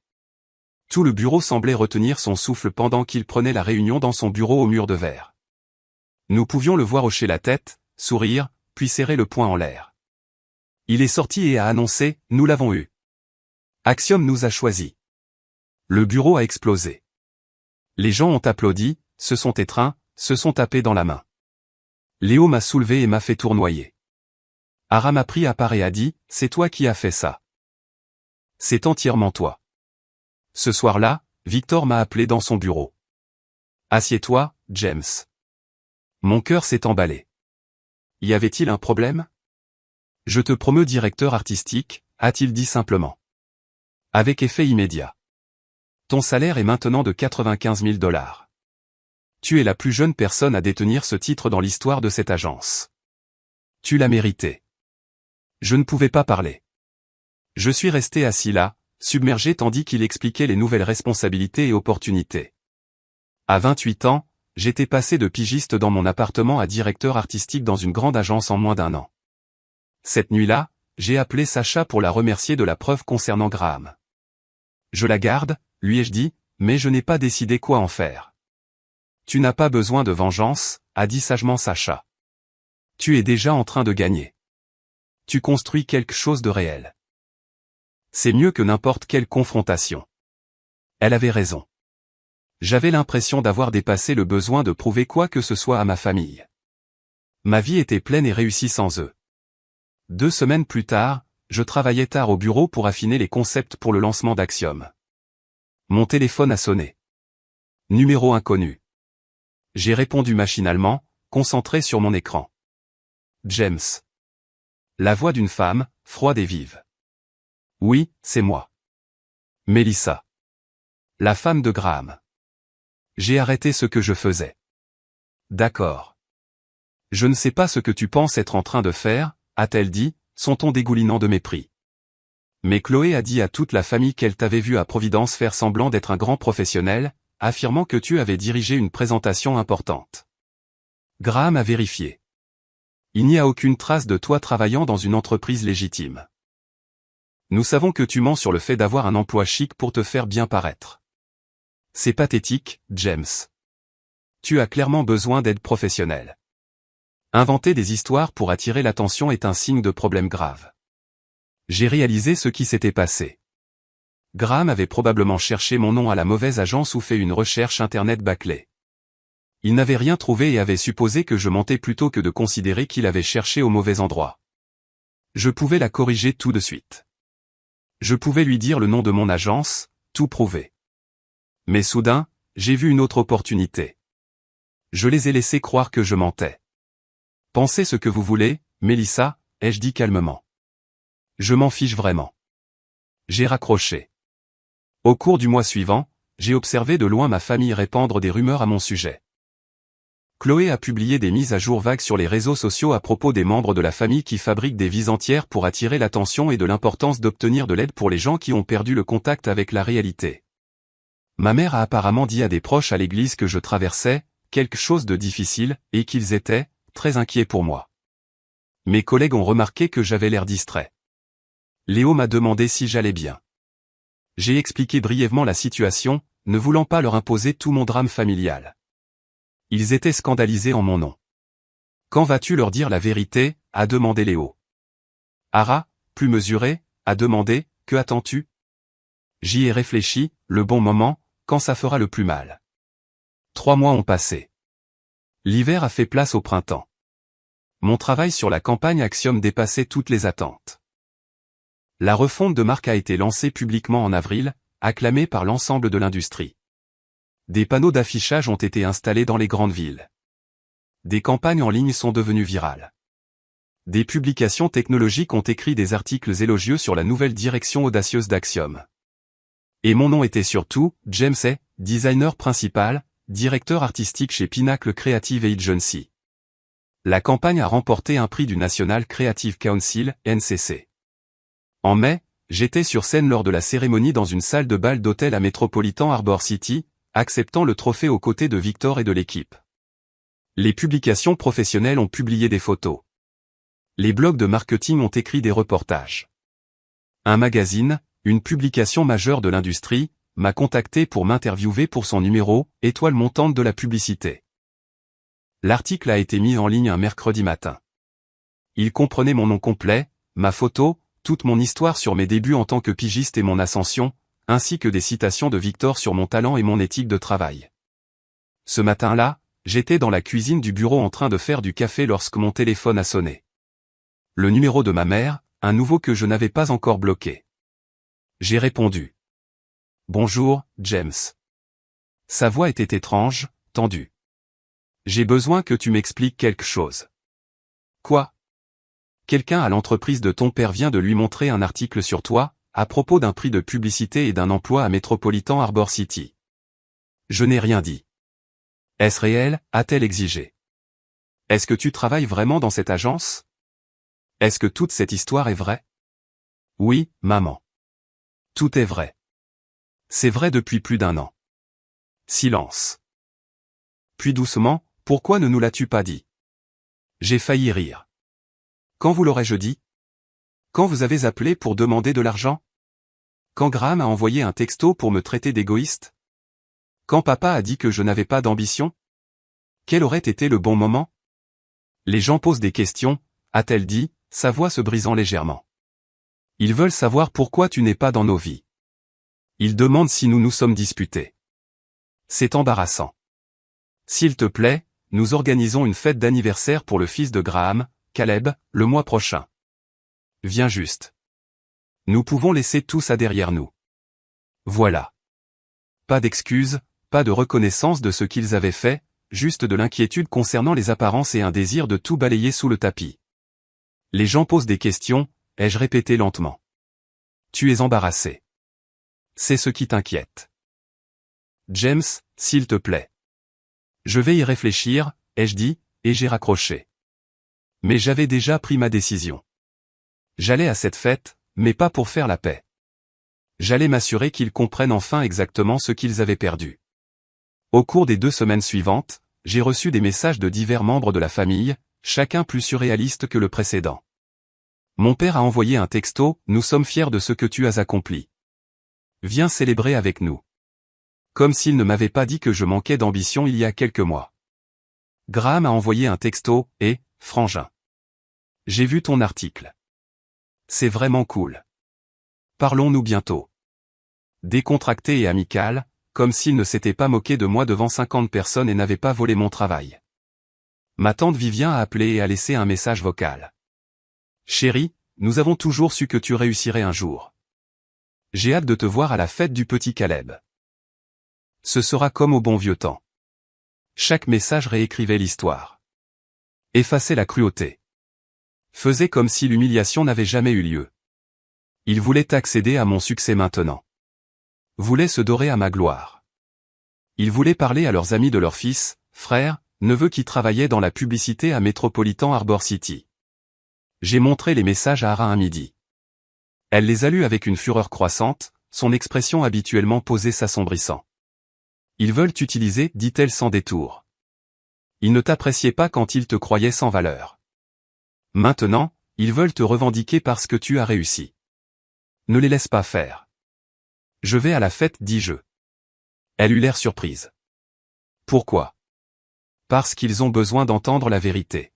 Tout le bureau semblait retenir son souffle pendant qu'il prenait la réunion dans son bureau au mur de verre. Nous pouvions le voir hocher la tête, sourire, puis serrer le poing en l'air. Il est sorti et a annoncé « Nous l'avons eu. Axiom nous a choisis. » Le bureau a explosé. Les gens ont applaudi, se sont étreints, se sont tapés dans la main. Léo m'a soulevé et m'a fait tournoyer. Ara m'a pris à part et a dit « C'est toi qui as fait ça. C'est entièrement toi. » Ce soir-là, Victor m'a appelé dans son bureau. « Assieds-toi, James. » Mon cœur s'est emballé. Y avait-il un problème ? « Je te promeux directeur artistique », a-t-il dit simplement. Avec effet immédiat. Ton salaire est maintenant de 95 000 $. Tu es la plus jeune personne à détenir ce titre dans l'histoire de cette agence. Tu l'as mérité. Je ne pouvais pas parler. Je suis resté assis là, submergé tandis qu'il expliquait les nouvelles responsabilités et opportunités. À 28 ans, j'étais passé de pigiste dans mon appartement à directeur artistique dans une grande agence en moins d'un an. Cette nuit-là, j'ai appelé Sacha pour la remercier de la preuve concernant Graham. Je la garde, lui ai-je dit, mais je n'ai pas décidé quoi en faire. Tu n'as pas besoin de vengeance, a dit sagement Sacha. Tu es déjà en train de gagner. Tu construis quelque chose de réel. C'est mieux que n'importe quelle confrontation. Elle avait raison. J'avais l'impression d'avoir dépassé le besoin de prouver quoi que ce soit à ma famille. Ma vie était pleine et réussie sans eux. 2 semaines plus tard, je travaillais tard au bureau pour affiner les concepts pour le lancement d'Axiom. Mon téléphone a sonné. Numéro inconnu. J'ai répondu machinalement, concentré sur mon écran. James. La voix d'une femme, froide et vive. Oui, c'est moi. Mélissa. La femme de Graham. J'ai arrêté ce que je faisais. D'accord. Je ne sais pas ce que tu penses être en train de faire, a-t-elle dit, son ton dégoulinant de mépris. Mais Chloé a dit à toute la famille qu'elle t'avait vu à Providence faire semblant d'être un grand professionnel, affirmant que tu avais dirigé une présentation importante. Graham a vérifié. Il n'y a aucune trace de toi travaillant dans une entreprise légitime. Nous savons que tu mens sur le fait d'avoir un emploi chic pour te faire bien paraître. C'est pathétique, James. Tu as clairement besoin d'aide professionnelle. Inventer des histoires pour attirer l'attention est un signe de problème grave. J'ai réalisé ce qui s'était passé. Graham avait probablement cherché mon nom à la mauvaise agence ou fait une recherche internet bâclée. Il n'avait rien trouvé et avait supposé que je mentais plutôt que de considérer qu'il avait cherché au mauvais endroit. Je pouvais la corriger tout de suite. Je pouvais lui dire le nom de mon agence, tout prouver. Mais soudain, j'ai vu une autre opportunité. Je les ai laissés croire que je mentais. Pensez ce que vous voulez, Mélissa, ai-je dit calmement. Je m'en fiche vraiment. J'ai raccroché. Au cours du mois suivant, j'ai observé de loin ma famille répandre des rumeurs à mon sujet. Chloé a publié des mises à jour vagues sur les réseaux sociaux à propos des membres de la famille qui fabriquent des vies entières pour attirer l'attention et de l'importance d'obtenir de l'aide pour les gens qui ont perdu le contact avec la réalité. Ma mère a apparemment dit à des proches à l'église que je traversais quelque chose de difficile et qu'ils étaient très inquiets pour moi. Mes collègues ont remarqué que j'avais l'air distrait. Léo m'a demandé si j'allais bien. J'ai expliqué brièvement la situation, ne voulant pas leur imposer tout mon drame familial. Ils étaient scandalisés en mon nom. Quand vas-tu leur dire la vérité, a demandé Léo. Ara, plus mesuré, a demandé, que attends-tu? J'y ai réfléchi, le bon moment, quand ça fera le plus mal. 3 mois ont passé. L'hiver a fait place au printemps. Mon travail sur la campagne Axiom dépassait toutes les attentes. La refonte de marque a été lancée publiquement en avril, acclamée par l'ensemble de l'industrie. Des panneaux d'affichage ont été installés dans les grandes villes. Des campagnes en ligne sont devenues virales. Des publications technologiques ont écrit des articles élogieux sur la nouvelle direction audacieuse d'Axiom. Et mon nom était surtout, James A., designer principal, directeur artistique chez Pinnacle Creative Agency. La campagne a remporté un prix du National Creative Council, NCC. En mai, j'étais sur scène lors de la cérémonie dans une salle de bal d'hôtel à Metropolitan Harbor City, acceptant le trophée aux côtés de Victor et de l'équipe. Les publications professionnelles ont publié des photos. Les blogs de marketing ont écrit des reportages. Un magazine, une publication majeure de l'industrie, m'a contacté pour m'interviewer pour son numéro « Étoile montante de la publicité ». L'article a été mis en ligne un mercredi matin. Il comprenait mon nom complet, ma photo, toute mon histoire sur mes débuts en tant que pigiste et mon ascension, ainsi que des citations de Victor sur mon talent et mon éthique de travail. Ce matin-là, j'étais dans la cuisine du bureau en train de faire du café lorsque mon téléphone a sonné. Le numéro de ma mère, un nouveau que je n'avais pas encore bloqué. J'ai répondu. Bonjour, James. Sa voix était étrange, tendue. J'ai besoin que tu m'expliques quelque chose. Quoi? Quelqu'un à l'entreprise de ton père vient de lui montrer un article sur toi, à propos d'un prix de publicité et d'un emploi à Metropolitan Harbor City. Je n'ai rien dit. Est-ce réel, a-t-elle exigé. Est-ce que tu travailles vraiment dans cette agence? Est-ce que toute cette histoire est vraie? Oui, maman. Tout est vrai. C'est vrai depuis plus d'1 an. Silence. Puis doucement, pourquoi ne nous l'as-tu pas dit? J'ai failli rire. Quand vous l'aurais-je dit? Quand vous avez appelé pour demander de l'argent? Quand Graham a envoyé un texto pour me traiter d'égoïste? Quand papa a dit que je n'avais pas d'ambition? Quel aurait été le bon moment? Les gens posent des questions, a-t-elle dit, sa voix se brisant légèrement. Ils veulent savoir pourquoi tu n'es pas dans nos vies. Ils demandent si nous nous sommes disputés. C'est embarrassant. S'il te plaît, nous organisons une fête d'anniversaire pour le fils de Graham, Caleb, le mois prochain. Viens juste. Nous pouvons laisser tout ça derrière nous. Voilà. Pas d'excuses, pas de reconnaissance de ce qu'ils avaient fait, juste de l'inquiétude concernant les apparences et un désir de tout balayer sous le tapis. Les gens posent des questions, ai-je répété lentement. Tu es embarrassé. C'est ce qui t'inquiète. James, s'il te plaît. Je vais y réfléchir, ai-je dit, et j'ai raccroché. Mais j'avais déjà pris ma décision. J'allais à cette fête, mais pas pour faire la paix. J'allais m'assurer qu'ils comprennent enfin exactement ce qu'ils avaient perdu. Au cours des 2 semaines suivantes, j'ai reçu des messages de divers membres de la famille, chacun plus surréaliste que le précédent. Mon père a envoyé un texto, nous sommes fiers de ce que tu as accompli. Viens célébrer avec nous. Comme s'il ne m'avait pas dit que je manquais d'ambition il y a quelques mois. Graham a envoyé un texto, et, frangin. J'ai vu ton article. C'est vraiment cool. Parlons-nous bientôt. Décontracté et amical, comme s'il ne s'était pas moqué de moi devant 50 personnes et n'avait pas volé mon travail. Ma tante Vivien a appelé et a laissé un message vocal. Chérie, nous avons toujours su que tu réussirais un jour. J'ai hâte de te voir à la fête du petit Caleb. Ce sera comme au bon vieux temps. Chaque message réécrivait l'histoire. Effaçait la cruauté. Faisait comme si l'humiliation n'avait jamais eu lieu. Il voulait accéder à mon succès maintenant. Voulait se dorer à ma gloire. Ils voulaient parler à leurs amis de leur fils, frère, neveu qui travaillait dans la publicité à Metropolitan Harbor City. J'ai montré les messages à Hara un midi. Elle les a lus avec une fureur croissante, son expression habituellement posée s'assombrissant. Ils veulent t'utiliser, dit-elle sans détour. Ils ne t'appréciaient pas quand ils te croyaient sans valeur. Maintenant, ils veulent te revendiquer parce que tu as réussi. Ne les laisse pas faire. Je vais à la fête, dis-je. Elle eut l'air surprise. Pourquoi? Parce qu'ils ont besoin d'entendre la vérité.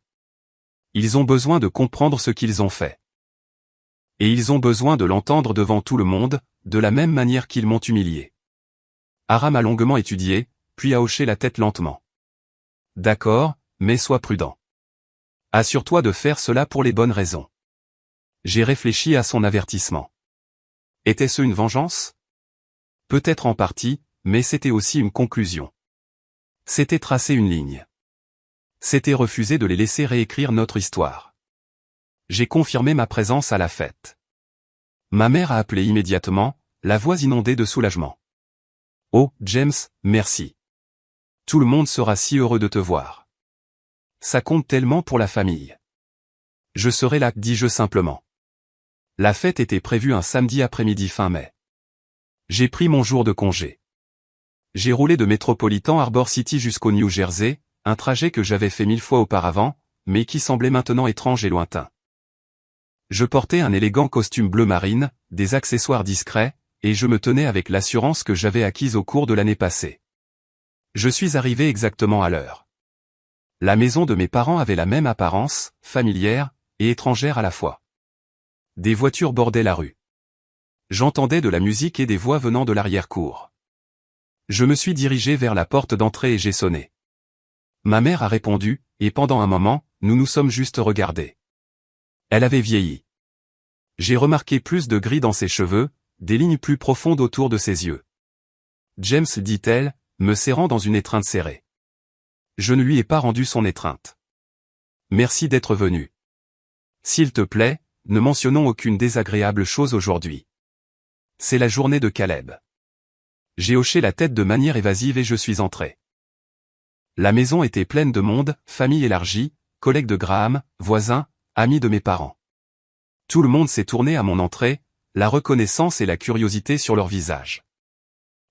Ils ont besoin de comprendre ce qu'ils ont fait. Et ils ont besoin de l'entendre devant tout le monde, de la même manière qu'ils m'ont humilié. Hara m'a longuement étudié, puis a hoché la tête lentement. D'accord, mais sois prudent. Assure-toi de faire cela pour les bonnes raisons. J'ai réfléchi à son avertissement. Était-ce une vengeance? Peut-être en partie, mais c'était aussi une conclusion. C'était tracer une ligne. C'était refuser de les laisser réécrire notre histoire. J'ai confirmé ma présence à la fête. Ma mère a appelé immédiatement, la voix inondée de soulagement. Oh, James, merci. Tout le monde sera si heureux de te voir. Ça compte tellement pour la famille. Je serai là, dis-je simplement. La fête était prévue un samedi après-midi fin mai. J'ai pris mon jour de congé. J'ai roulé de Metropolitan Harbor City jusqu'au New Jersey, un trajet que j'avais fait 1000 fois auparavant, mais qui semblait maintenant étrange et lointain. Je portais un élégant costume bleu marine, des accessoires discrets, et je me tenais avec l'assurance que j'avais acquise au cours de l'année passée. Je suis arrivé exactement à l'heure. La maison de mes parents avait la même apparence, familière, et étrangère à la fois. Des voitures bordaient la rue. J'entendais de la musique et des voix venant de l'arrière-cour. Je me suis dirigé vers la porte d'entrée et j'ai sonné. Ma mère a répondu, et pendant un moment, nous nous sommes juste regardés. Elle avait vieilli. J'ai remarqué plus de gris dans ses cheveux, des lignes plus profondes autour de ses yeux. James, dit-elle, me serrant dans une étreinte serrée. Je ne lui ai pas rendu son étreinte. Merci d'être venu. S'il te plaît, ne mentionnons aucune désagréable chose aujourd'hui. C'est la journée de Caleb. J'ai hoché la tête de manière évasive et je suis entré. La maison était pleine de monde, famille élargie, collègues de Graham, voisins, amis de mes parents. Tout le monde s'est tourné à mon entrée, la reconnaissance et la curiosité sur leurs visages.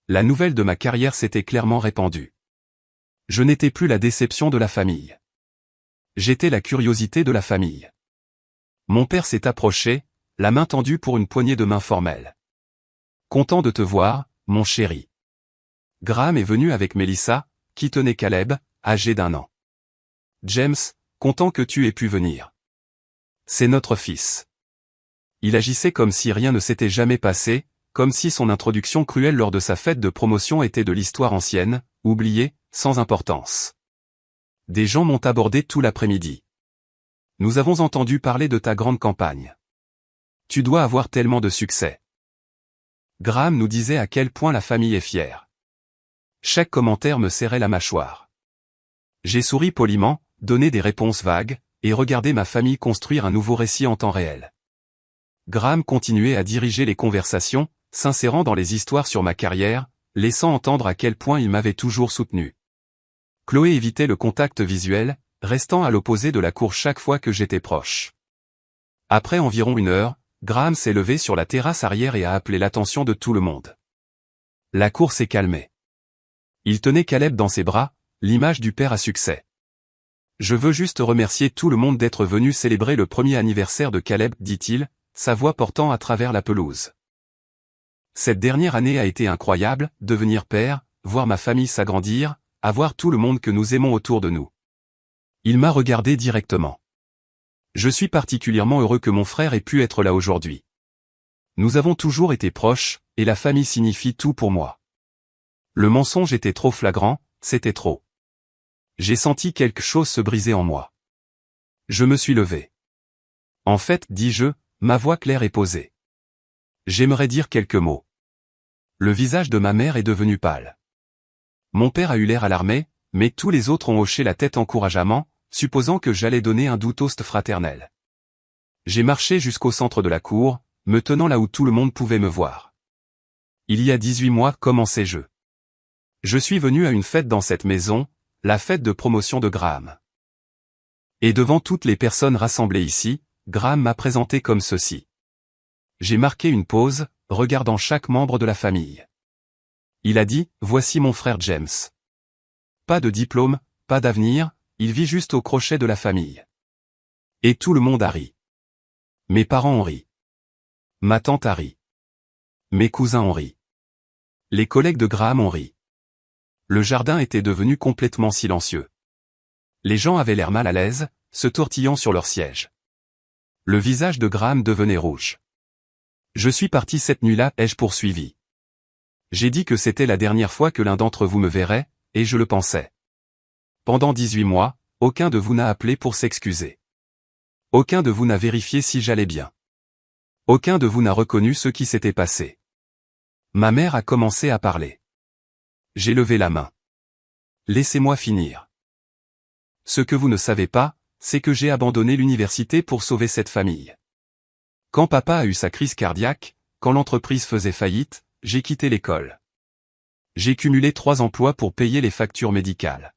La nouvelle de ma carrière s'était clairement répandue. Je n'étais plus la déception de la famille. J'étais la curiosité de la famille. Mon père s'est approché, la main tendue pour une poignée de main formelle. Content de te voir, mon chéri. Graham est venu avec Melissa, qui tenait Caleb, âgé d'1 an. James, content que tu aies pu venir. C'est notre fils. Il agissait comme si rien ne s'était jamais passé, comme si son introduction cruelle lors de sa fête de promotion était de l'histoire ancienne, oubliée, sans importance. Des gens m'ont abordé tout l'après-midi. Nous avons entendu parler de ta grande campagne. Tu dois avoir tellement de succès. Graham nous disait à quel point la famille est fière. Chaque commentaire me serrait la mâchoire. J'ai souri poliment, donné des réponses vagues, et regardé ma famille construire un nouveau récit en temps réel. Graham continuait à diriger les conversations, s'insérant dans les histoires sur ma carrière, laissant entendre à quel point il m'avait toujours soutenu. Chloé évitait le contact visuel, restant à l'opposé de la cour chaque fois que j'étais proche. Après environ 1 heure, Graham s'est levé sur la terrasse arrière et a appelé l'attention de tout le monde. La cour s'est calmée. Il tenait Caleb dans ses bras, l'image du père à succès. Je veux juste remercier tout le monde d'être venu célébrer le premier anniversaire de Caleb, dit-il, sa voix portant à travers la pelouse. Cette dernière année a été incroyable, devenir père, voir ma famille s'agrandir, avoir tout le monde que nous aimons autour de nous. Il m'a regardé directement. Je suis particulièrement heureux que mon frère ait pu être là aujourd'hui. Nous avons toujours été proches, et la famille signifie tout pour moi. Le mensonge était trop flagrant, c'était trop. J'ai senti quelque chose se briser en moi. Je me suis levé. En fait, dis-je, ma voix claire et posée. J'aimerais dire quelques mots. Le visage de ma mère est devenu pâle. Mon père a eu l'air alarmé, mais tous les autres ont hoché la tête encourageamment, supposant que j'allais donner un doux toast fraternel. J'ai marché jusqu'au centre de la cour, me tenant là où tout le monde pouvait me voir. Il y a 18 mois commençais-je. Je suis venu à une fête dans cette maison, la fête de promotion de Graham. Et devant toutes les personnes rassemblées ici, Graham m'a présenté comme ceci. J'ai marqué une pause, regardant chaque membre de la famille. Il a dit, voici mon frère James. Pas de diplôme, pas d'avenir, il vit juste au crochet de la famille. Et tout le monde a ri. Mes parents ont ri. Ma tante a ri. Mes cousins ont ri. Les collègues de Graham ont ri. Le jardin était devenu complètement silencieux. Les gens avaient l'air mal à l'aise, se tortillant sur leur siège. Le visage de Graham devenait rouge. Je suis parti cette nuit-là, ai-je poursuivi. J'ai dit que c'était la dernière fois que l'un d'entre vous me verrait, et je le pensais. Pendant 18 mois, aucun de vous n'a appelé pour s'excuser. Aucun de vous n'a vérifié si j'allais bien. Aucun de vous n'a reconnu ce qui s'était passé. Ma mère a commencé à parler. J'ai levé la main. Laissez-moi finir. Ce que vous ne savez pas, c'est que j'ai abandonné l'université pour sauver cette famille. Quand papa a eu sa crise cardiaque, quand l'entreprise faisait faillite, j'ai quitté l'école. J'ai cumulé 3 emplois pour payer les factures médicales.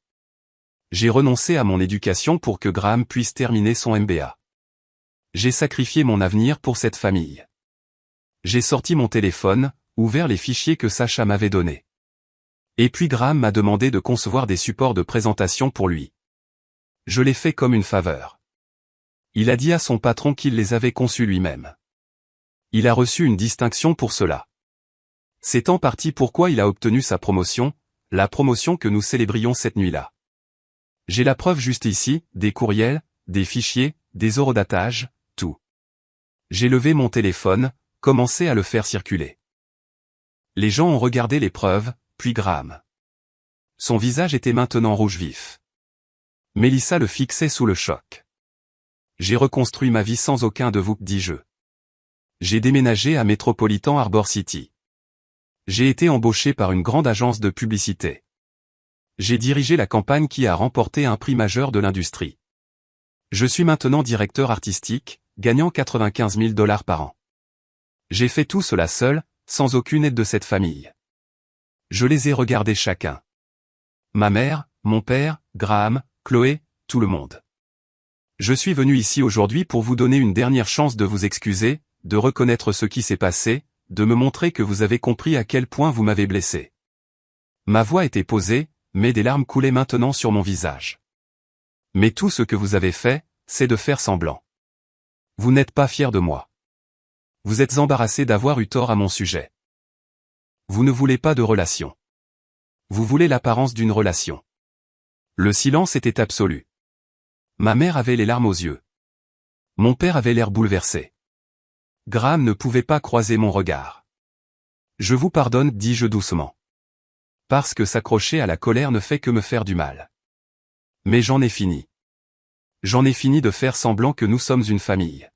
J'ai renoncé à mon éducation pour que Graham puisse terminer son MBA. J'ai sacrifié mon avenir pour cette famille. J'ai sorti mon téléphone, ouvert les fichiers que Sacha m'avait donnés. Et puis Graham m'a demandé de concevoir des supports de présentation pour lui. Je l'ai fait comme une faveur. Il a dit à son patron qu'il les avait conçus lui-même. Il a reçu une distinction pour cela. C'est en partie pourquoi il a obtenu sa promotion, la promotion que nous célébrions cette nuit-là. J'ai la preuve juste ici, des courriels, des fichiers, des horodatages, tout. J'ai levé mon téléphone, commencé à le faire circuler. Les gens ont regardé les preuves, puis Graham. Son visage était maintenant rouge vif. Mélissa le fixait sous le choc. J'ai reconstruit ma vie sans aucun de vous, dis-je. J'ai déménagé à Metropolitan Harbor City. J'ai été embauché par une grande agence de publicité. J'ai dirigé la campagne qui a remporté un prix majeur de l'industrie. Je suis maintenant directeur artistique, gagnant 95 000 $ par an. J'ai fait tout cela seul, sans aucune aide de cette famille. Je les ai regardés chacun. Ma mère, mon père, Graham, Chloé, tout le monde. Je suis venu ici aujourd'hui pour vous donner une dernière chance de vous excuser, de reconnaître ce qui s'est passé, de me montrer que vous avez compris à quel point vous m'avez blessé. Ma voix était posée, mais des larmes coulaient maintenant sur mon visage. Mais tout ce que vous avez fait, c'est de faire semblant. Vous n'êtes pas fier de moi. Vous êtes embarrassé d'avoir eu tort à mon sujet. Vous ne voulez pas de relation. Vous voulez l'apparence d'une relation. Le silence était absolu. Ma mère avait les larmes aux yeux. Mon père avait l'air bouleversé. Graham ne pouvait pas croiser mon regard. Je vous pardonne, dis-je doucement. Parce que s'accrocher à la colère ne fait que me faire du mal. Mais j'en ai fini. J'en ai fini de faire semblant que nous sommes une famille.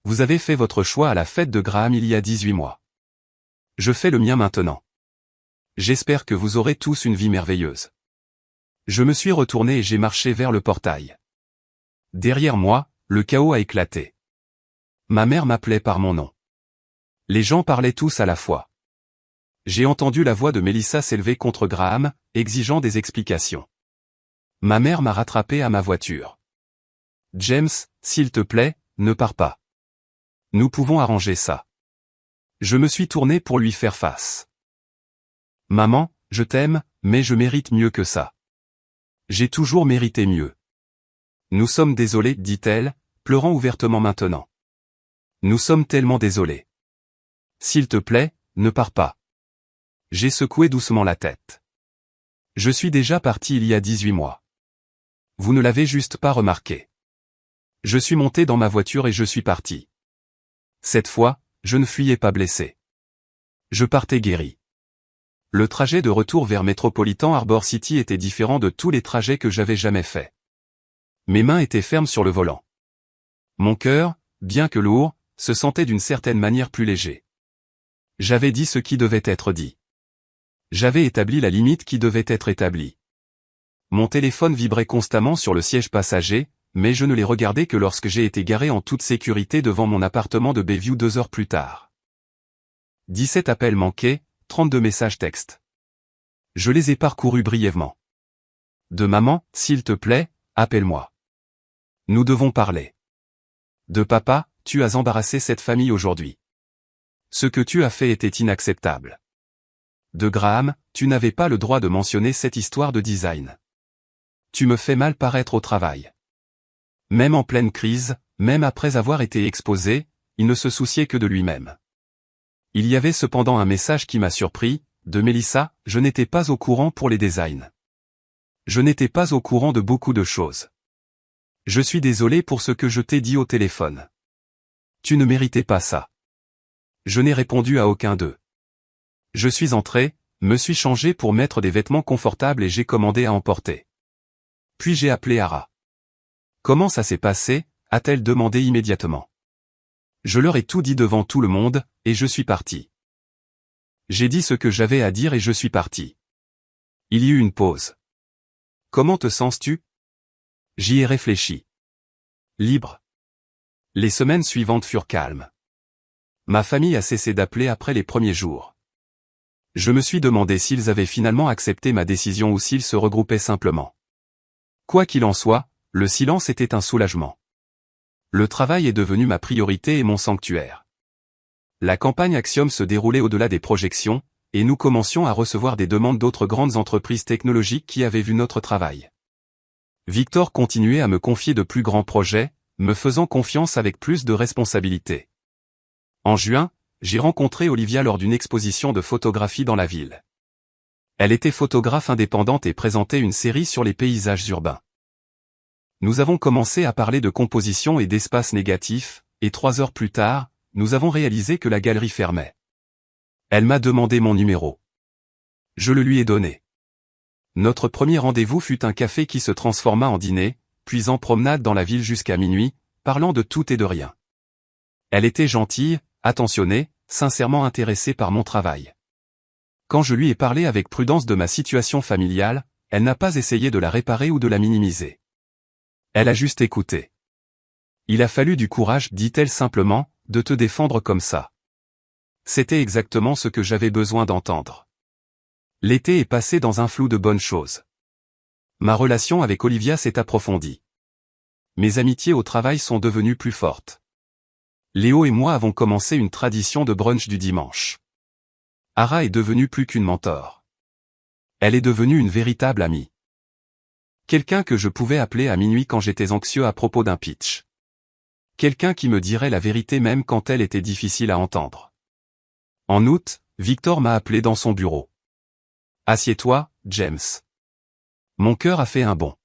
Vous avez fait votre choix à la fête de Graham il y a 18 mois. Je fais le mien maintenant. J'espère que vous aurez tous une vie merveilleuse. Je me suis retourné et j'ai marché vers le portail. Derrière moi, le chaos a éclaté. Ma mère m'appelait par mon nom. Les gens parlaient tous à la fois. J'ai entendu la voix de Mélissa s'élever contre Graham, exigeant des explications. Ma mère m'a rattrapé à ma voiture. James, s'il te plaît, ne pars pas. Nous pouvons arranger ça. Je me suis tourné pour lui faire face. Maman, je t'aime, mais je mérite mieux que ça. J'ai toujours mérité mieux. Nous sommes désolés, dit-elle, pleurant ouvertement maintenant. Nous sommes tellement désolés. S'il te plaît, ne pars pas. J'ai secoué doucement la tête. Je suis déjà parti il y a 18 mois. Vous ne l'avez juste pas remarqué. Je suis monté dans ma voiture et je suis parti. Cette fois, je ne fuyais pas blessé. Je partais guéri. Le trajet de retour vers Metropolitan Harbor City était différent de tous les trajets que j'avais jamais faits. Mes mains étaient fermes sur le volant. Mon cœur, bien que lourd, se sentait d'une certaine manière plus léger. J'avais dit ce qui devait être dit. J'avais établi la limite qui devait être établie. Mon téléphone vibrait constamment sur le siège passager, mais je ne l'ai regardé que lorsque j'ai été garé en toute sécurité devant mon appartement de Bayview 2 heures plus tard. 17 appels manqués, 32 messages textes. Je les ai parcourus brièvement. De maman, s'il te plaît, appelle-moi. Nous devons parler. De papa, tu as embarrassé cette famille aujourd'hui. Ce que tu as fait était inacceptable. De Graham, tu n'avais pas le droit de mentionner cette histoire de design. Tu me fais mal paraître au travail. Même en pleine crise, même après avoir été exposé, il ne se souciait que de lui-même. Il y avait cependant un message qui m'a surpris, de Melissa, je n'étais pas au courant pour les designs. Je n'étais pas au courant de beaucoup de choses. Je suis désolé pour ce que je t'ai dit au téléphone. Tu ne méritais pas ça. Je n'ai répondu à aucun d'eux. Je suis entré, me suis changé pour mettre des vêtements confortables et j'ai commandé à emporter. Puis j'ai appelé Ara. Comment ça s'est passé, a-t-elle demandé immédiatement. Je leur ai tout dit devant tout le monde, et je suis parti. J'ai dit ce que j'avais à dire et je suis parti. Il y eut une pause. Comment te sens-tu? J'y ai réfléchi. Libre. Les semaines suivantes furent calmes. Ma famille a cessé d'appeler après les premiers jours. Je me suis demandé s'ils avaient finalement accepté ma décision ou s'ils se regroupaient simplement. Quoi qu'il en soit, le silence était un soulagement. Le travail est devenu ma priorité et mon sanctuaire. La campagne Axiom se déroulait au-delà des projections, et nous commencions à recevoir des demandes d'autres grandes entreprises technologiques qui avaient vu notre travail. Victor continuait à me confier de plus grands projets, me faisant confiance avec plus de responsabilités. En juin, j'ai rencontré Olivia lors d'une exposition de photographie dans la ville. Elle était photographe indépendante et présentait une série sur les paysages urbains. Nous avons commencé à parler de composition et d'espace négatif, et 3 heures plus tard, nous avons réalisé que la galerie fermait. Elle m'a demandé mon numéro. Je le lui ai donné. Notre premier rendez-vous fut un café qui se transforma en dîner, puis en promenade dans la ville jusqu'à minuit, parlant de tout et de rien. Elle était gentille, attentionnée, sincèrement intéressée par mon travail. Quand je lui ai parlé avec prudence de ma situation familiale, elle n'a pas essayé de la réparer ou de la minimiser. Elle a juste écouté. Il a fallu du courage, dit-elle simplement, de te défendre comme ça. C'était exactement ce que j'avais besoin d'entendre. L'été est passé dans un flou de bonnes choses. Ma relation avec Olivia s'est approfondie. Mes amitiés au travail sont devenues plus fortes. Léo et moi avons commencé une tradition de brunch du dimanche. Ara est devenue plus qu'une mentor. Elle est devenue une véritable amie. Quelqu'un que je pouvais appeler à minuit quand j'étais anxieux à propos d'un pitch. Quelqu'un qui me dirait la vérité même quand elle était difficile à entendre. En août, Victor m'a appelé dans son bureau. Assieds-toi, James. Mon cœur a fait un bond.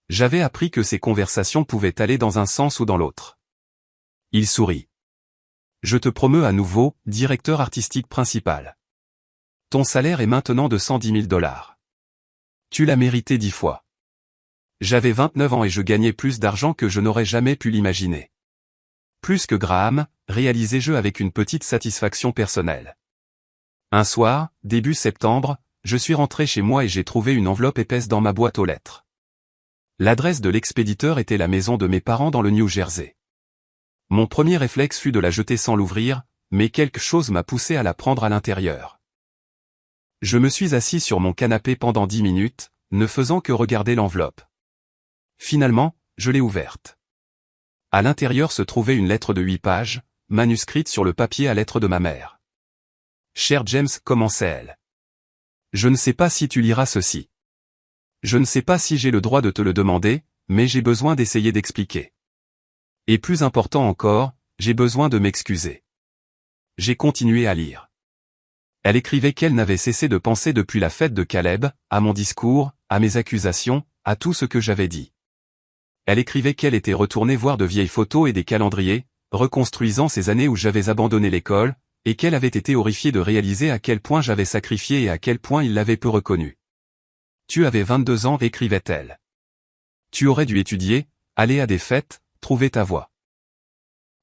J'avais appris que ces conversations pouvaient aller dans un sens ou dans l'autre. Il sourit. Je te promeus à nouveau, directeur artistique principal. Ton salaire est maintenant de 110 000 $. Tu l'as mérité 10 fois. J'avais 29 ans et je gagnais plus d'argent que je n'aurais jamais pu l'imaginer. Plus que Graham, réalisais-je avec une petite satisfaction personnelle. Un soir, début septembre, je suis rentré chez moi et j'ai trouvé une enveloppe épaisse dans ma boîte aux lettres. L'adresse de l'expéditeur était la maison de mes parents dans le New Jersey. Mon premier réflexe fut de la jeter sans l'ouvrir, mais quelque chose m'a poussé à la prendre à l'intérieur. Je me suis assis sur mon canapé pendant 10 minutes, ne faisant que regarder l'enveloppe. Finalement, je l'ai ouverte. À l'intérieur se trouvait une lettre de 8 pages, manuscrite sur le papier à lettres de ma mère. Cher James, commençait-elle. Je ne sais pas si tu liras ceci. Je ne sais pas si j'ai le droit de te le demander, mais j'ai besoin d'essayer d'expliquer. Et plus important encore, j'ai besoin de m'excuser. J'ai continué à lire. Elle écrivait qu'elle n'avait cessé de penser depuis la fête de Caleb, à mon discours, à mes accusations, à tout ce que j'avais dit. Elle écrivait qu'elle était retournée voir de vieilles photos et des calendriers, reconstruisant ces années où j'avais abandonné l'école, et qu'elle avait été horrifiée de réaliser à quel point j'avais sacrifié et à quel point il l'avait peu reconnu. Tu avais 22 ans, écrivait-elle. Tu aurais dû étudier, aller à des fêtes, trouver ta voie.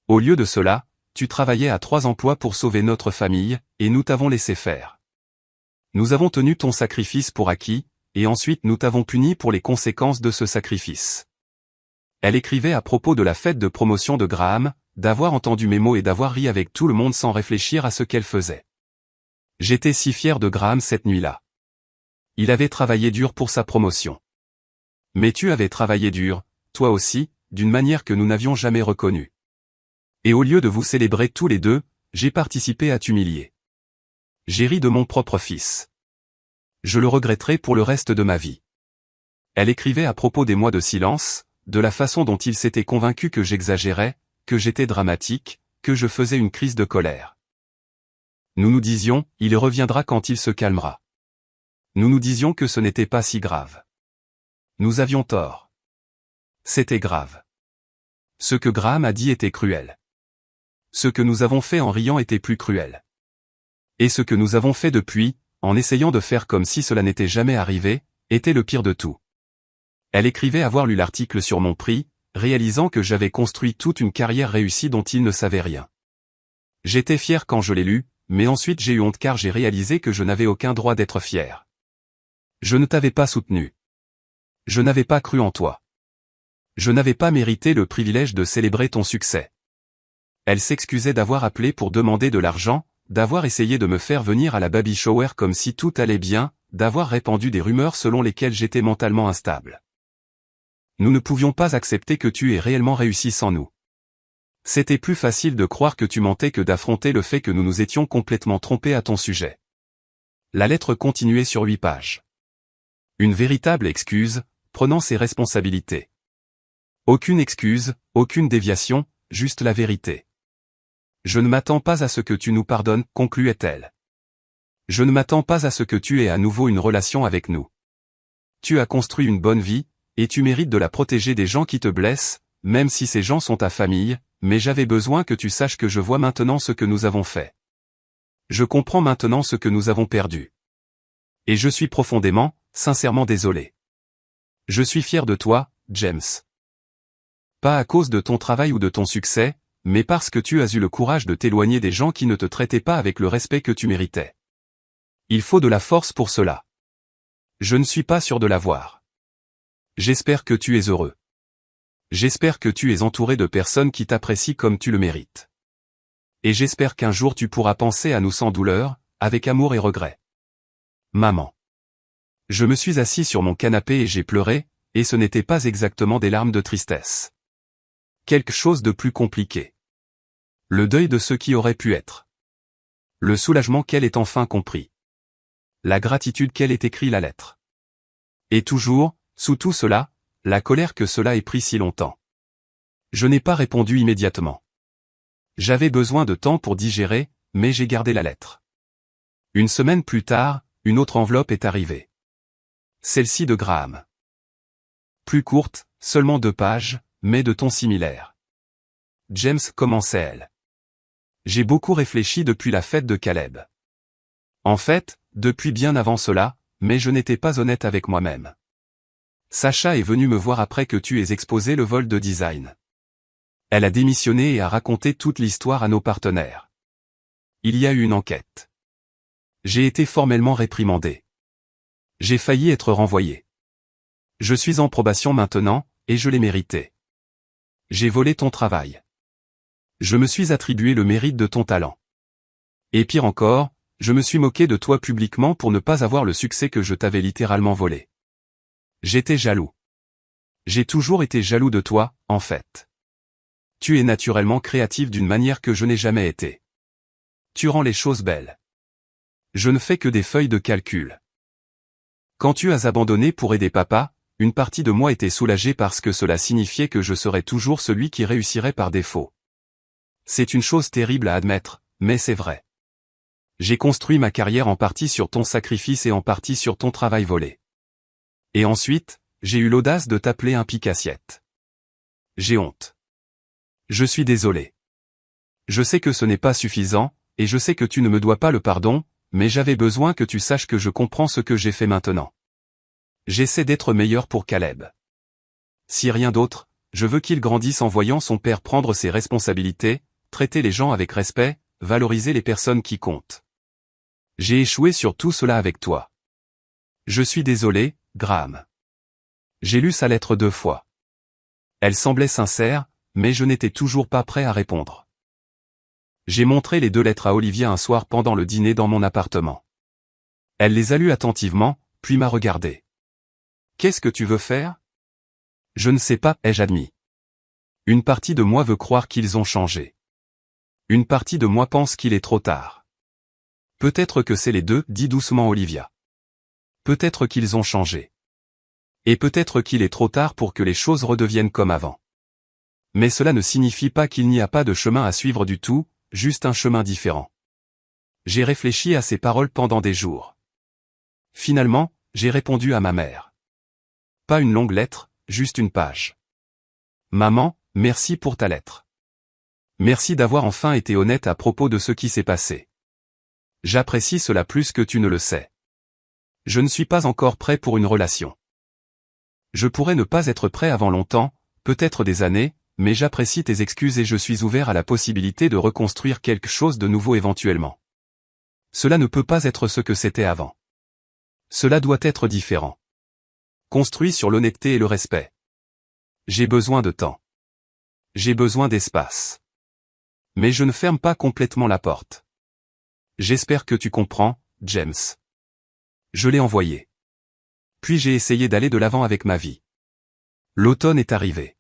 Au lieu de cela, tu travaillais à 3 emplois pour sauver notre famille, et nous t'avons laissé faire. Nous avons tenu ton sacrifice pour acquis, et ensuite nous t'avons puni pour les conséquences de ce sacrifice. Elle écrivait à propos de la fête de promotion de Graham, d'avoir entendu mes mots et d'avoir ri avec tout le monde sans réfléchir à ce qu'elle faisait. J'étais si fier de Graham cette nuit-là. Il avait travaillé dur pour sa promotion. Mais tu avais travaillé dur, toi aussi, d'une manière que nous n'avions jamais reconnue. Et au lieu de vous célébrer tous les deux, j'ai participé à t'humilier. J'ai ri de mon propre fils. Je le regretterai pour le reste de ma vie. Elle écrivait à propos des mois de silence, de la façon dont il s'était convaincu que j'exagérais, que j'étais dramatique, que je faisais une crise de colère. Nous nous disions, il reviendra quand il se calmera. Nous nous disions que ce n'était pas si grave. Nous avions tort. C'était grave. Ce que Graham a dit était cruel. Ce que nous avons fait en riant était plus cruel. Et ce que nous avons fait depuis, en essayant de faire comme si cela n'était jamais arrivé, était le pire de tout. Elle écrivait avoir lu l'article sur mon prix, réalisant que j'avais construit toute une carrière réussie dont il ne savait rien. J'étais fier quand je l'ai lu, mais ensuite j'ai eu honte car j'ai réalisé que je n'avais aucun droit d'être fier. Je ne t'avais pas soutenu. Je n'avais pas cru en toi. Je n'avais pas mérité le privilège de célébrer ton succès. Elle s'excusait d'avoir appelé pour demander de l'argent, d'avoir essayé de me faire venir à la baby shower comme si tout allait bien, d'avoir répandu des rumeurs selon lesquelles j'étais mentalement instable. Nous ne pouvions pas accepter que tu aies réellement réussi sans nous. C'était plus facile de croire que tu mentais que d'affronter le fait que nous nous étions complètement trompés à ton sujet. La lettre continuait sur 8 pages. Une véritable excuse, prenant ses responsabilités. Aucune excuse, aucune déviation, juste la vérité. Je ne m'attends pas à ce que tu nous pardonnes, concluait-elle. Je ne m'attends pas à ce que tu aies à nouveau une relation avec nous. Tu as construit une bonne vie, et tu mérites de la protéger des gens qui te blessent, même si ces gens sont ta famille, mais j'avais besoin que tu saches que je vois maintenant ce que nous avons fait. Je comprends maintenant ce que nous avons perdu. Et je suis profondément, sincèrement désolé. Je suis fier de toi, James. Pas à cause de ton travail ou de ton succès, mais parce que tu as eu le courage de t'éloigner des gens qui ne te traitaient pas avec le respect que tu méritais. Il faut de la force pour cela. Je ne suis pas sûr de l'avoir. J'espère que tu es heureux. J'espère que tu es entouré de personnes qui t'apprécient comme tu le mérites. Et j'espère qu'un jour tu pourras penser à nous sans douleur, avec amour et regret. Maman. Je me suis assis sur mon canapé et j'ai pleuré, et ce n'était pas exactement des larmes de tristesse. Quelque chose de plus compliqué. Le deuil de ce qui aurait pu être. Le soulagement qu'elle ait enfin compris. La gratitude qu'elle ait écrit la lettre. Et toujours, sous tout cela, la colère que cela ait pris si longtemps. Je n'ai pas répondu immédiatement. J'avais besoin de temps pour digérer, mais j'ai gardé la lettre. Une semaine plus tard, une autre enveloppe est arrivée. Celle-ci de Graham. Plus courte, seulement 2 pages, mais de ton similaire. James, commençait-elle. J'ai beaucoup réfléchi depuis la fête de Caleb. En fait, depuis bien avant cela, mais je n'étais pas honnête avec moi-même. Sacha est venue me voir après que tu aies exposé le vol de design. Elle a démissionné et a raconté toute l'histoire à nos partenaires. Il y a eu une enquête. J'ai été formellement réprimandé. J'ai failli être renvoyé. Je suis en probation maintenant, et je l'ai mérité. J'ai volé ton travail. Je me suis attribué le mérite de ton talent. Et pire encore, je me suis moqué de toi publiquement pour ne pas avoir le succès que je t'avais littéralement volé. J'étais jaloux. J'ai toujours été jaloux de toi, en fait. Tu es naturellement créatif d'une manière que je n'ai jamais été. Tu rends les choses belles. Je ne fais que des feuilles de calcul. Quand tu as abandonné pour aider papa, une partie de moi était soulagée parce que cela signifiait que je serais toujours celui qui réussirait par défaut. C'est une chose terrible à admettre, mais c'est vrai. J'ai construit ma carrière en partie sur ton sacrifice et en partie sur ton travail volé. Et ensuite, j'ai eu l'audace de t'appeler un pique-assiette. J'ai honte. Je suis désolé. Je sais que ce n'est pas suffisant, et je sais que tu ne me dois pas le pardon, mais j'avais besoin que tu saches que je comprends ce que j'ai fait maintenant. J'essaie d'être meilleur pour Caleb. Si rien d'autre, je veux qu'il grandisse en voyant son père prendre ses responsabilités, traiter les gens avec respect, valoriser les personnes qui comptent. J'ai échoué sur tout cela avec toi. Je suis désolé, Graham. J'ai lu sa lettre 2 fois. Elle semblait sincère, mais je n'étais toujours pas prêt à répondre. J'ai montré les 2 lettres à Olivia un soir pendant le dîner dans mon appartement. Elle les a lues attentivement, puis m'a regardé. « Qu'est-ce que tu veux faire ?» « Je ne sais pas, ai-je admis. Une partie de moi veut croire qu'ils ont changé. Une partie de moi pense qu'il est trop tard. Peut-être que c'est les 2, dit doucement Olivia. Peut-être qu'ils ont changé. Et peut-être qu'il est trop tard pour que les choses redeviennent comme avant. Mais cela ne signifie pas qu'il n'y a pas de chemin à suivre du tout, juste un chemin différent. J'ai réfléchi à ces paroles pendant des jours. Finalement, j'ai répondu à ma mère. Pas une longue lettre, juste une page. Maman, merci pour ta lettre. Merci d'avoir enfin été honnête à propos de ce qui s'est passé. J'apprécie cela plus que tu ne le sais. Je ne suis pas encore prêt pour une relation. Je pourrais ne pas être prêt avant longtemps, peut-être des années, mais j'apprécie tes excuses et je suis ouvert à la possibilité de reconstruire quelque chose de nouveau éventuellement. Cela ne peut pas être ce que c'était avant. Cela doit être différent. Construit sur l'honnêteté et le respect. J'ai besoin de temps. J'ai besoin d'espace. Mais je ne ferme pas complètement la porte. J'espère que tu comprends, James. Je l'ai envoyé. Puis j'ai essayé d'aller de l'avant avec ma vie. L'automne est arrivé.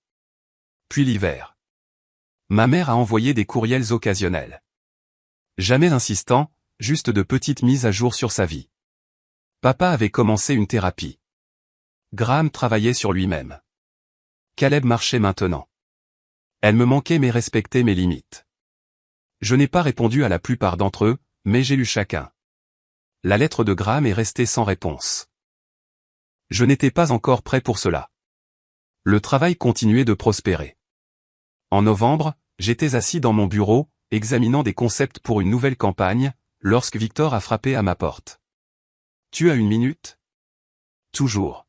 Puis l'hiver. Ma mère a envoyé des courriels occasionnels. Jamais insistant, juste de petites mises à jour sur sa vie. Papa avait commencé une thérapie. Graham travaillait sur lui-même. Caleb marchait maintenant. Elle me manquait mais respectait mes limites. Je n'ai pas répondu à la plupart d'entre eux, mais j'ai lu chacun. La lettre de Graham est restée sans réponse. Je n'étais pas encore prêt pour cela. Le travail continuait de prospérer. En novembre, j'étais assis dans mon bureau, examinant des concepts pour une nouvelle campagne, lorsque Victor a frappé à ma porte. « Tu as une minute ?» « Toujours. »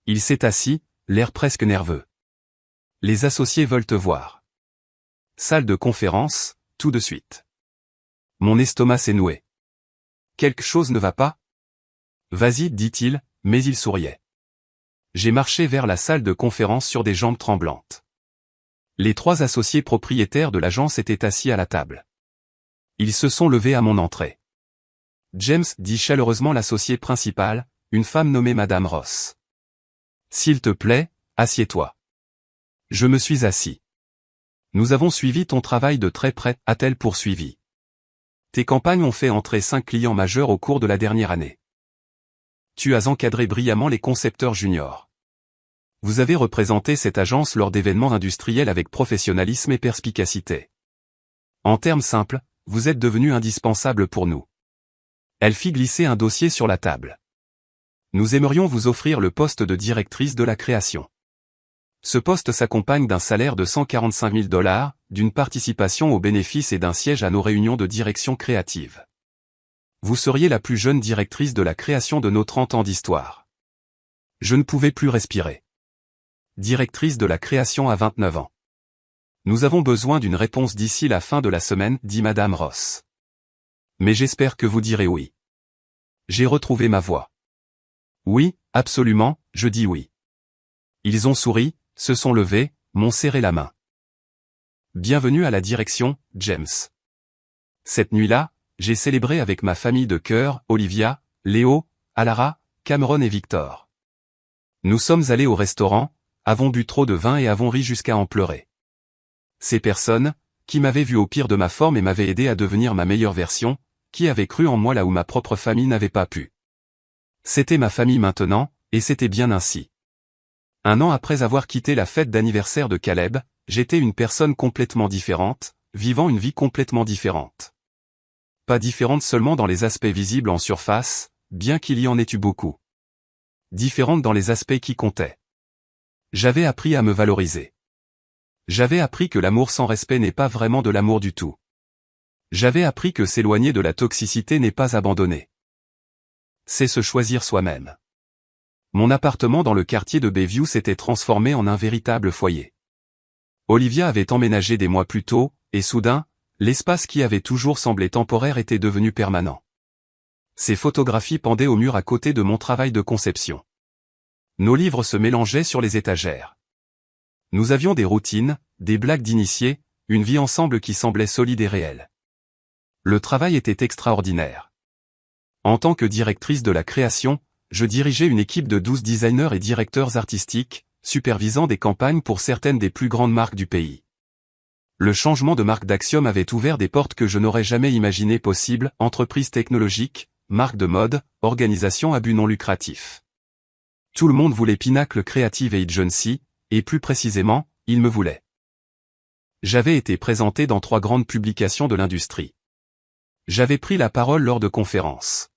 Il s'est assis, l'air presque nerveux. « Les associés veulent te voir. » « Salle de conférence, tout de suite. » Mon estomac s'est noué. « Quelque chose ne va pas ?»« Vas-y, dit-il, mais il souriait. » J'ai marché vers la salle de conférence sur des jambes tremblantes. Les 3 associés propriétaires de l'agence étaient assis à la table. Ils se sont levés à mon entrée. James, dit chaleureusement l'associé principal, une femme nommée Madame Ross. S'il te plaît, assieds-toi. Je me suis assis. Nous avons suivi ton travail de très près, a-t-elle poursuivi. Tes campagnes ont fait entrer 5 clients majeurs au cours de la dernière année. Tu as encadré brillamment les concepteurs juniors. Vous avez représenté cette agence lors d'événements industriels avec professionnalisme et perspicacité. En termes simples, vous êtes devenu indispensable pour nous. Elle fit glisser un dossier sur la table. Nous aimerions vous offrir le poste de directrice de la création. Ce poste s'accompagne d'un salaire de 145 000 $, d'une participation aux bénéfices et d'un siège à nos réunions de direction créative. Vous seriez la plus jeune directrice de la création de nos 30 ans d'histoire. Je ne pouvais plus respirer. Directrice de la création à 29 ans. Nous avons besoin d'une réponse d'ici la fin de la semaine, dit Madame Ross. Mais j'espère que vous direz oui. J'ai retrouvé ma voix. Oui, absolument, je dis oui. Ils ont souri, se sont levés, m'ont serré la main. Bienvenue à la direction, James. Cette nuit-là, j'ai célébré avec ma famille de cœur, Olivia, Léo, Alara, Cameron et Victor. Nous sommes allés au restaurant, avons bu trop de vin et avons ri jusqu'à en pleurer. Ces personnes, qui m'avaient vu au pire de ma forme et m'avaient aidé à devenir ma meilleure version, qui avaient cru en moi là où ma propre famille n'avait pas pu. C'était ma famille maintenant, et c'était bien ainsi. 1 an après avoir quitté la fête d'anniversaire de Caleb, j'étais une personne complètement différente, vivant une vie complètement différente. Pas différente seulement dans les aspects visibles en surface, bien qu'il y en ait eu beaucoup. Différente dans les aspects qui comptaient. J'avais appris à me valoriser. J'avais appris que l'amour sans respect n'est pas vraiment de l'amour du tout. J'avais appris que s'éloigner de la toxicité n'est pas abandonner. C'est se choisir soi-même. Mon appartement dans le quartier de Bayview s'était transformé en un véritable foyer. Olivia avait emménagé des mois plus tôt, et soudain, l'espace qui avait toujours semblé temporaire était devenu permanent. Ses photographies pendaient au mur à côté de mon travail de conception. Nos livres se mélangeaient sur les étagères. Nous avions des routines, des blagues d'initiés, une vie ensemble qui semblait solide et réelle. Le travail était extraordinaire. En tant que directrice de la création, je dirigeais une équipe de 12 designers et directeurs artistiques, supervisant des campagnes pour certaines des plus grandes marques du pays. Le changement de marque d'Axiom avait ouvert des portes que je n'aurais jamais imaginées possibles, entreprises technologiques, marques de mode, organisations à but non lucratif. Tout le monde voulait Pinnacle Creative Agency, et plus précisément, il me voulait. J'avais été présenté dans 3 grandes publications de l'industrie. J'avais pris la parole lors de conférences.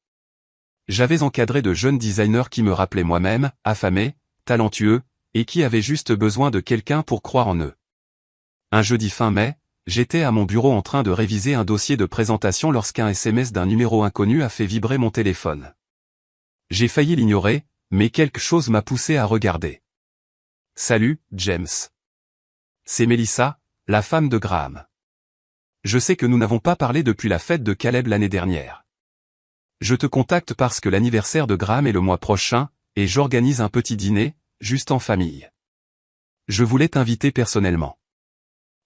J'avais encadré de jeunes designers qui me rappelaient moi-même, affamés, talentueux, et qui avaient juste besoin de quelqu'un pour croire en eux. Un jeudi fin mai, j'étais à mon bureau en train de réviser un dossier de présentation lorsqu'un SMS d'un numéro inconnu a fait vibrer mon téléphone. J'ai failli l'ignorer, mais quelque chose m'a poussé à regarder. « Salut, James. C'est Melissa, la femme de Graham. Je sais que nous n'avons pas parlé depuis la fête de Caleb l'année dernière. Je te contacte parce que l'anniversaire de Graham est le mois prochain, et j'organise un petit dîner, juste en famille. Je voulais t'inviter personnellement.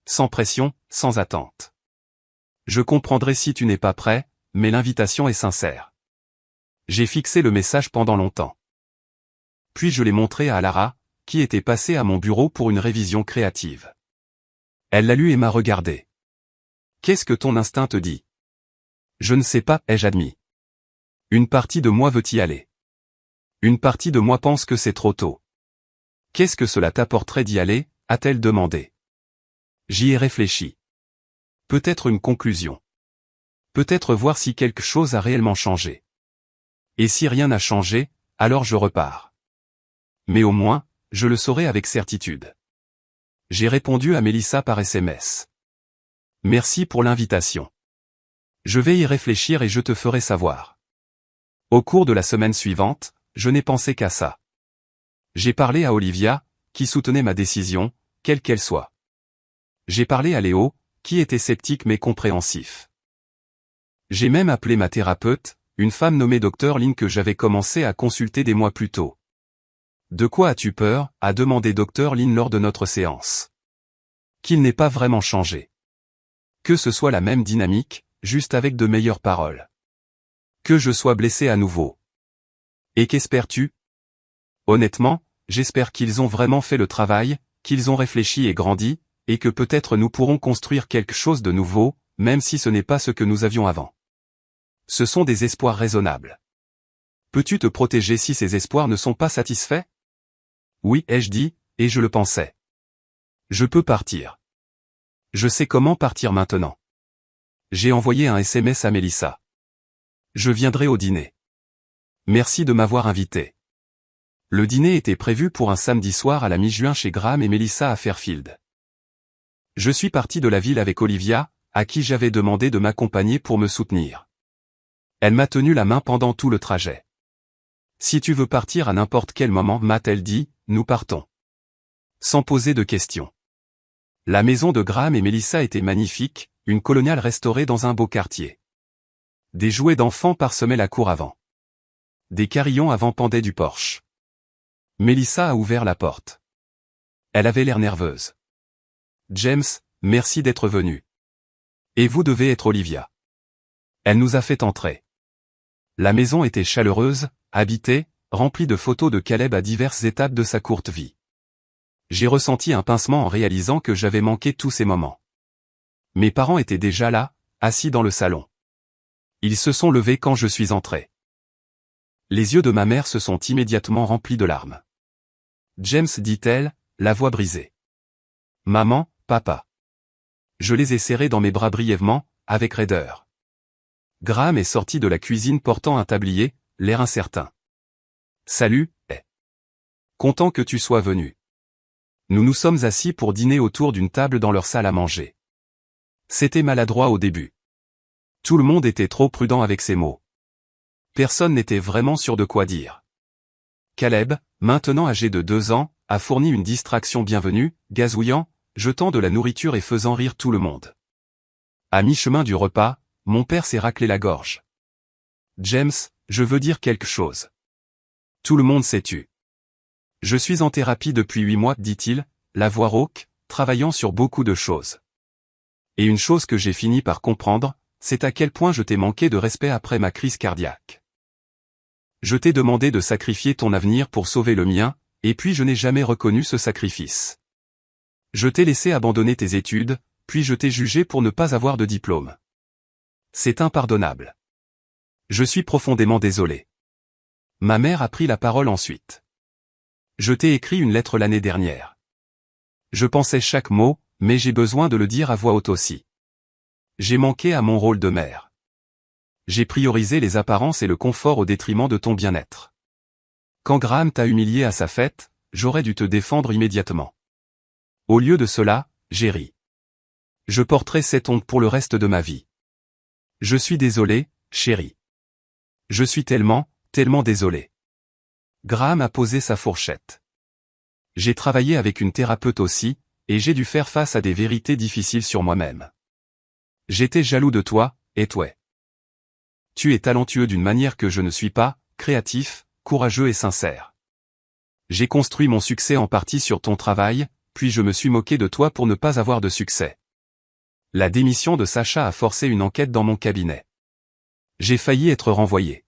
Sans pression, sans attente. Je comprendrai si tu n'es pas prêt, mais l'invitation est sincère. » J'ai fixé le message pendant longtemps. Puis je l'ai montré à Lara, qui était passée à mon bureau pour une révision créative. Elle l'a lu et m'a regardé. « Qu'est-ce que ton instinct te dit ? » « Je ne sais pas, ai-je admis. Une partie de moi veut y aller. Une partie de moi pense que c'est trop tôt. Qu'est-ce que cela t'apporterait d'y aller, a-t-elle demandé. J'y ai réfléchi. Peut-être une conclusion. Peut-être voir si quelque chose a réellement changé. Et si rien n'a changé, alors je repars. Mais au moins, je le saurai avec certitude. J'ai répondu à Melissa par SMS. Merci pour l'invitation. Je vais y réfléchir et je te ferai savoir. Au cours de la semaine suivante, je n'ai pensé qu'à ça. J'ai parlé à Olivia, qui soutenait ma décision, quelle qu'elle soit. J'ai parlé à Léo, qui était sceptique mais compréhensif. J'ai même appelé ma thérapeute, une femme nommée Dr Lynn que j'avais commencé à consulter des mois plus tôt. « De quoi as-tu peur ?» a demandé Dr Lynn lors de notre séance. « Qu'il n'ait pas vraiment changé. Que ce soit la même dynamique, juste avec de meilleures paroles. Que je sois blessé à nouveau. Et qu'espères-tu ? Honnêtement, j'espère qu'ils ont vraiment fait le travail, qu'ils ont réfléchi et grandi, et que peut-être nous pourrons construire quelque chose de nouveau, même si ce n'est pas ce que nous avions avant. Ce sont des espoirs raisonnables. Peux-tu te protéger si ces espoirs ne sont pas satisfaits ? Oui, ai-je dit, et je le pensais. Je peux partir. Je sais comment partir maintenant. J'ai envoyé un SMS à Melissa. Je viendrai au dîner. Merci de m'avoir invité. Le dîner était prévu pour un samedi soir à la mi-juin chez Graham et Melissa à Fairfield. Je suis parti de la ville avec Olivia, à qui j'avais demandé de m'accompagner pour me soutenir. Elle m'a tenu la main pendant tout le trajet. Si tu veux partir à n'importe quel moment, m'a-t-elle dit, nous partons. Sans poser de questions. La maison de Graham et Melissa était magnifique, une coloniale restaurée dans un beau quartier. Des jouets d'enfants parsemaient la cour avant. Des carillons avant pendaient du porche. Melissa a ouvert la porte. Elle avait l'air nerveuse. James, merci d'être venu. Et vous devez être Olivia. Elle nous a fait entrer. La maison était chaleureuse, habitée, remplie de photos de Caleb à diverses étapes de sa courte vie. J'ai ressenti un pincement en réalisant que j'avais manqué tous ces moments. Mes parents étaient déjà là, assis dans le salon. Ils se sont levés quand je suis entré. Les yeux de ma mère se sont immédiatement remplis de larmes. James, dit-elle, la voix brisée. Maman, papa. Je les ai serrés dans mes bras brièvement, avec raideur. Graham est sorti de la cuisine portant un tablier, l'air incertain. Salut, content que tu sois venu. Nous nous sommes assis pour dîner autour d'une table dans leur salle à manger. C'était maladroit au début. Tout le monde était trop prudent avec ses mots. Personne n'était vraiment sûr de quoi dire. Caleb, maintenant âgé de 2 ans, a fourni une distraction bienvenue, gazouillant, jetant de la nourriture et faisant rire tout le monde. À mi-chemin du repas, mon père s'est raclé la gorge. « James, je veux dire quelque chose. » Tout le monde s'est tu. « Je suis en thérapie depuis 8 mois, dit-il, la voix rauque, travaillant sur beaucoup de choses. Et une chose que j'ai fini par comprendre, c'est à quel point je t'ai manqué de respect après ma crise cardiaque. Je t'ai demandé de sacrifier ton avenir pour sauver le mien, et puis je n'ai jamais reconnu ce sacrifice. Je t'ai laissé abandonner tes études, puis je t'ai jugé pour ne pas avoir de diplôme. C'est impardonnable. Je suis profondément désolé. Ma mère a pris la parole ensuite. Je t'ai écrit une lettre l'année dernière. Je pensais chaque mot, mais j'ai besoin de le dire à voix haute aussi. J'ai manqué à mon rôle de mère. J'ai priorisé les apparences et le confort au détriment de ton bien-être. Quand Graham t'a humilié à sa fête, j'aurais dû te défendre immédiatement. Au lieu de cela, j'ai ri. Je porterai cette honte pour le reste de ma vie. Je suis désolé, chérie. Je suis tellement désolé. Graham a posé sa fourchette. J'ai travaillé avec une thérapeute aussi, et j'ai dû faire face à des vérités difficiles sur moi-même. J'étais jaloux de toi, et toi. Tu es talentueux d'une manière que je ne suis pas, créatif, courageux et sincère. J'ai construit mon succès en partie sur ton travail, puis je me suis moqué de toi pour ne pas avoir de succès. La démission de Sacha a forcé une enquête dans mon cabinet. J'ai failli être renvoyé.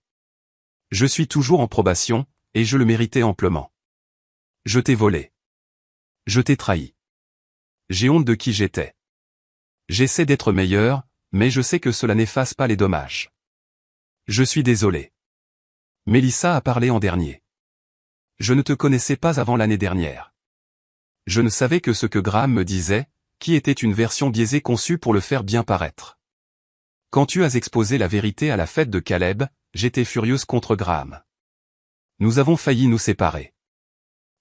Je suis toujours en probation, et je le méritais amplement. Je t'ai volé. Je t'ai trahi. J'ai honte de qui j'étais. J'essaie d'être meilleur, mais je sais que cela n'efface pas les dommages. Je suis désolé. Mélissa a parlé en dernier. Je ne te connaissais pas avant l'année dernière. Je ne savais que ce que Graham me disait, qui était une version biaisée conçue pour le faire bien paraître. Quand tu as exposé la vérité à la fête de Caleb, j'étais furieuse contre Graham. Nous avons failli nous séparer.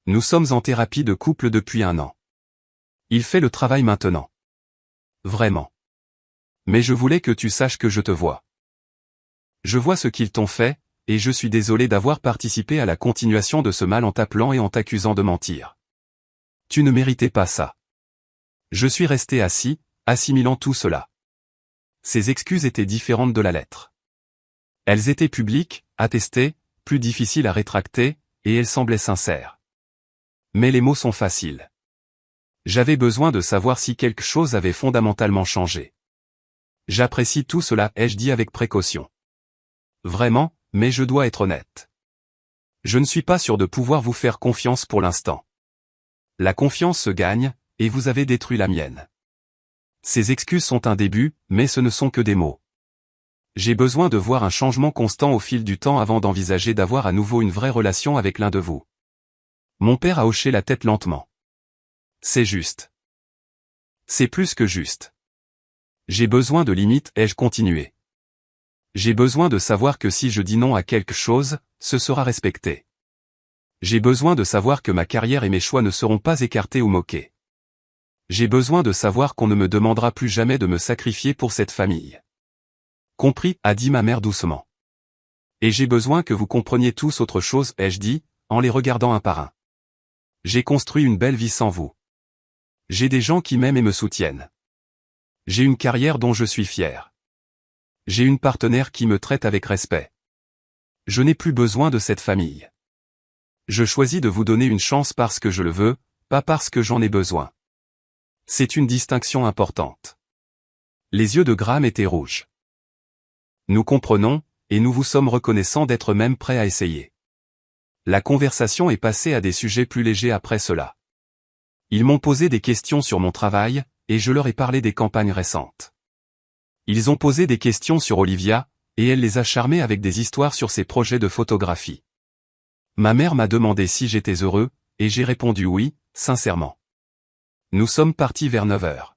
Nous sommes en thérapie de couple depuis 1 an. Il fait le travail maintenant. Vraiment. Mais je voulais que tu saches que je te vois. Je vois ce qu'ils t'ont fait, et je suis désolé d'avoir participé à la continuation de ce mal en t'appelant et en t'accusant de mentir. Tu ne méritais pas ça. Je suis resté assis, assimilant tout cela. Ces excuses étaient différentes de la lettre. Elles étaient publiques, attestées, plus difficiles à rétracter, et elles semblaient sincères. Mais les mots sont faciles. J'avais besoin de savoir si quelque chose avait fondamentalement changé. J'apprécie tout cela, ai-je dit avec précaution. Vraiment, mais je dois être honnête. Je ne suis pas sûr de pouvoir vous faire confiance pour l'instant. La confiance se gagne, et vous avez détruit la mienne. Ces excuses sont un début, mais ce ne sont que des mots. J'ai besoin de voir un changement constant au fil du temps avant d'envisager d'avoir à nouveau une vraie relation avec l'un de vous. Mon père a hoché la tête lentement. C'est juste. C'est plus que juste. J'ai besoin de limites, ai-je continué. J'ai besoin de savoir que si je dis non à quelque chose, ce sera respecté. J'ai besoin de savoir que ma carrière et mes choix ne seront pas écartés ou moqués. J'ai besoin de savoir qu'on ne me demandera plus jamais de me sacrifier pour cette famille. Compris, a dit ma mère doucement. Et j'ai besoin que vous compreniez tous autre chose, ai-je dit, en les regardant un par un. J'ai construit une belle vie sans vous. J'ai des gens qui m'aiment et me soutiennent. J'ai une carrière dont je suis fier. J'ai une partenaire qui me traite avec respect. Je n'ai plus besoin de cette famille. Je choisis de vous donner une chance parce que je le veux, pas parce que j'en ai besoin. C'est une distinction importante. Les yeux de Graham étaient rouges. Nous comprenons, et nous vous sommes reconnaissants d'être même prêts à essayer. La conversation est passée à des sujets plus légers après cela. Ils m'ont posé des questions sur mon travail, et je leur ai parlé des campagnes récentes. Ils ont posé des questions sur Olivia, et elle les a charmés avec des histoires sur ses projets de photographie. Ma mère m'a demandé si j'étais heureux, et j'ai répondu oui, sincèrement. Nous sommes partis vers 9 heures.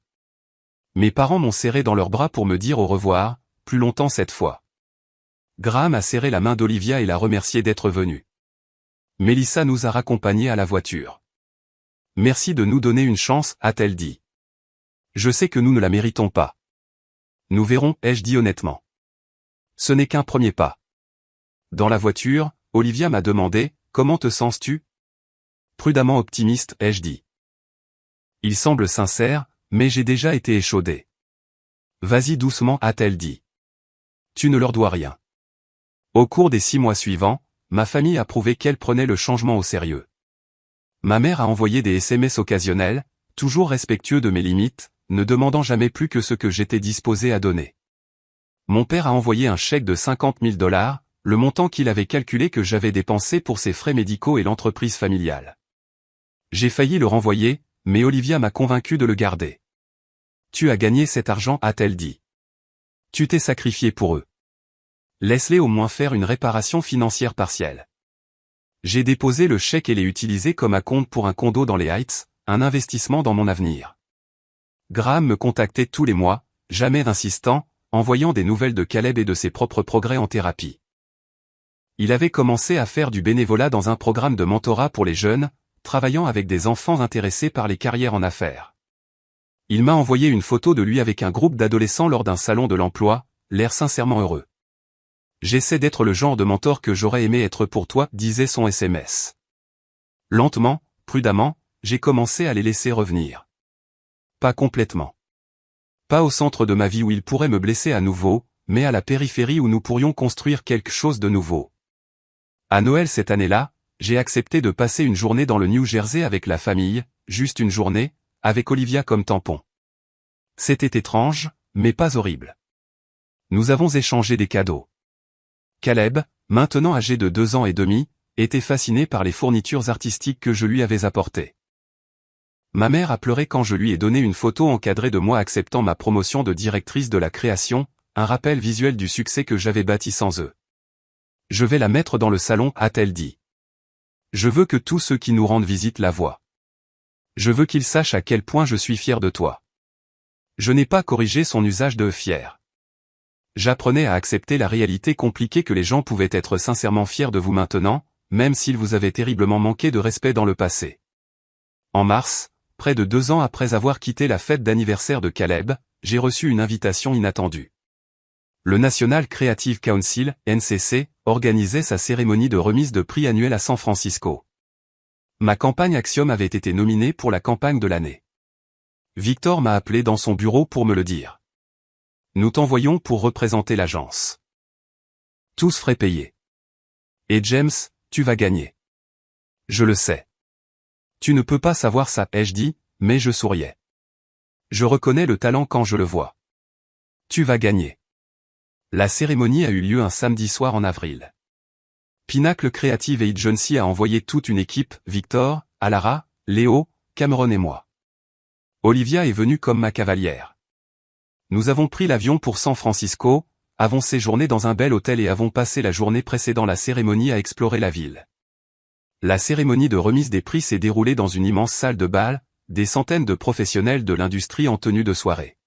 Mes parents m'ont serré dans leurs bras pour me dire au revoir, plus longtemps cette fois. Graham a serré la main d'Olivia et l'a remercié d'être venue. Mélissa nous a raccompagnés à la voiture. Merci de nous donner une chance, a-t-elle dit. Je sais que nous ne la méritons pas. Nous verrons, ai-je dit honnêtement. Ce n'est qu'un premier pas. Dans la voiture, Olivia m'a demandé, comment te sens-tu? Prudemment optimiste, ai-je dit. Il semble sincère, mais j'ai déjà été échaudé. Vas-y doucement, a-t-elle dit. Tu ne leur dois rien. Au cours des 6 mois suivants, ma famille a prouvé qu'elle prenait le changement au sérieux. Ma mère a envoyé des SMS occasionnels, toujours respectueux de mes limites, ne demandant jamais plus que ce que j'étais disposé à donner. Mon père a envoyé un chèque de 50 000 $, le montant qu'il avait calculé que j'avais dépensé pour ses frais médicaux et l'entreprise familiale. J'ai failli le renvoyer, mais Olivia m'a convaincu de le garder. Tu as gagné cet argent, a-t-elle dit. Tu t'es sacrifié pour eux. Laisse-les au moins faire une réparation financière partielle. J'ai déposé le chèque et l'ai utilisé comme acompte pour un condo dans les Heights, un investissement dans mon avenir. Graham me contactait tous les mois, jamais insistant, envoyant des nouvelles de Caleb et de ses propres progrès en thérapie. Il avait commencé à faire du bénévolat dans un programme de mentorat pour les jeunes, travaillant avec des enfants intéressés par les carrières en affaires. Il m'a envoyé une photo de lui avec un groupe d'adolescents lors d'un salon de l'emploi, l'air sincèrement heureux. J'essaie d'être le genre de mentor que j'aurais aimé être pour toi, disait son SMS. Lentement, prudemment, j'ai commencé à les laisser revenir. Pas complètement. Pas au centre de ma vie où ils pourraient me blesser à nouveau, mais à la périphérie où nous pourrions construire quelque chose de nouveau. À Noël cette année-là, j'ai accepté de passer une journée dans le New Jersey avec la famille, juste une journée, avec Olivia comme tampon. C'était étrange, mais pas horrible. Nous avons échangé des cadeaux. Caleb, maintenant âgé de 2 ans et demi, était fasciné par les fournitures artistiques que je lui avais apportées. Ma mère a pleuré quand je lui ai donné une photo encadrée de moi acceptant ma promotion de directrice de la création, un rappel visuel du succès que j'avais bâti sans eux. Je vais la mettre dans le salon, a-t-elle dit. Je veux que tous ceux qui nous rendent visite la voient. Je veux qu'ils sachent à quel point je suis fier de toi. Je n'ai pas corrigé son usage de fier. J'apprenais à accepter la réalité compliquée que les gens pouvaient être sincèrement fiers de vous maintenant, même s'ils vous avaient terriblement manqué de respect dans le passé. En mars, près de 2 ans après avoir quitté la fête d'anniversaire de Caleb, j'ai reçu une invitation inattendue. Le National Creative Council, NCC, organisait sa cérémonie de remise de prix annuelle à San Francisco. Ma campagne Axiom avait été nominée pour la campagne de l'année. Victor m'a appelé dans son bureau pour me le dire. Nous t'envoyons pour représenter l'agence. Tous frais payés. Et James, tu vas gagner. Je le sais. Tu ne peux pas savoir ça, ai-je dit, mais je souriais. Je reconnais le talent quand je le vois. Tu vas gagner. La cérémonie a eu lieu un samedi soir en avril. Pinnacle Creative Agency a envoyé toute une équipe, Victor, Alara, Léo, Cameron et moi. Olivia est venue comme ma cavalière. Nous avons pris l'avion pour San Francisco, avons séjourné dans un bel hôtel et avons passé la journée précédant la cérémonie à explorer la ville. La cérémonie de remise des prix s'est déroulée dans une immense salle de bal, des centaines de professionnels de l'industrie en tenue de soirée.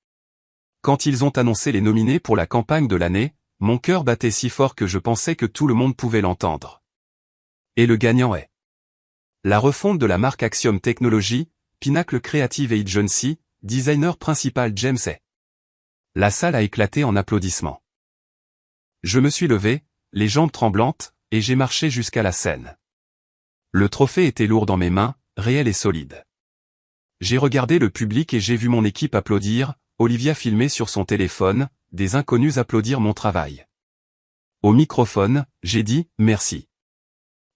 Quand ils ont annoncé les nominés pour la campagne de l'année, mon cœur battait si fort que je pensais que tout le monde pouvait l'entendre. Et le gagnant est la refonte de la marque Axiom Technology, Pinnacle Creative Agency, designer principal James A. La salle a éclaté en applaudissements. Je me suis levé, les jambes tremblantes, et j'ai marché jusqu'à la scène. Le trophée était lourd dans mes mains, réel et solide. J'ai regardé le public et j'ai vu mon équipe applaudir, Olivia filmer sur son téléphone, des inconnus applaudir mon travail. Au microphone, j'ai dit « Merci ».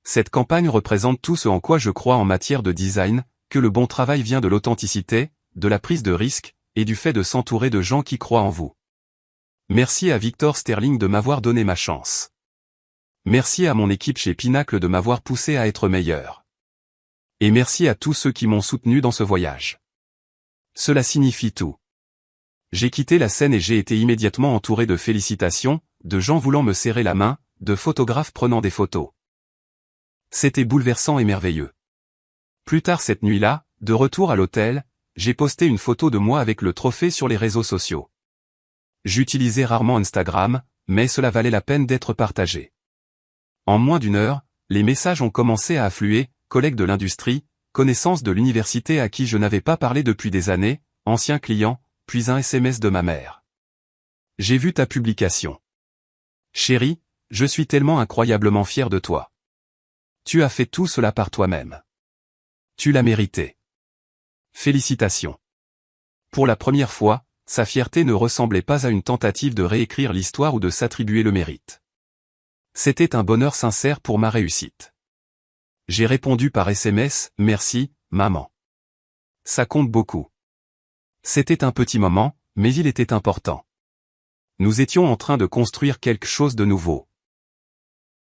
Cette campagne représente tout ce en quoi je crois en matière de design, que le bon travail vient de l'authenticité, de la prise de risque, et du fait de s'entourer de gens qui croient en vous. Merci à Victor Sterling de m'avoir donné ma chance. Merci à mon équipe chez Pinnacle de m'avoir poussé à être meilleur. Et merci à tous ceux qui m'ont soutenu dans ce voyage. Cela signifie tout. J'ai quitté la scène et j'ai été immédiatement entouré de félicitations, de gens voulant me serrer la main, de photographes prenant des photos. C'était bouleversant et merveilleux. Plus tard cette nuit-là, de retour à l'hôtel, j'ai posté une photo de moi avec le trophée sur les réseaux sociaux. J'utilisais rarement Instagram, mais cela valait la peine d'être partagé. En moins d'1 heure, les messages ont commencé à affluer, collègues de l'industrie, connaissances de l'université à qui je n'avais pas parlé depuis des années, anciens clients, puis un SMS de ma mère. J'ai vu ta publication. Chérie, je suis tellement incroyablement fier de toi. Tu as fait tout cela par toi-même. Tu l'as mérité. Félicitations. Pour la première fois, sa fierté ne ressemblait pas à une tentative de réécrire l'histoire ou de s'attribuer le mérite. C'était un bonheur sincère pour ma réussite. J'ai répondu par SMS, « Merci, maman. » Ça compte beaucoup. C'était un petit moment, mais il était important. Nous étions en train de construire quelque chose de nouveau.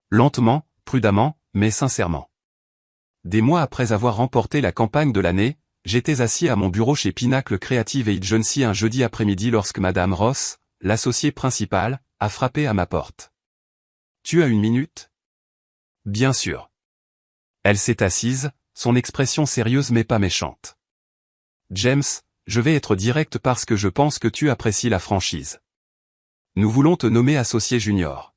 Lentement, prudemment, mais sincèrement. Des mois après avoir remporté la campagne de l'année, j'étais assis à mon bureau chez Pinnacle Creative Agency un jeudi après-midi lorsque Madame Ross, l'associée principale, a frappé à ma porte. « Tu as une minute ?» « Bien sûr. » Elle s'est assise, son expression sérieuse mais pas méchante. « James, je vais être direct parce que je pense que tu apprécies la franchise. Nous voulons te nommer associé junior.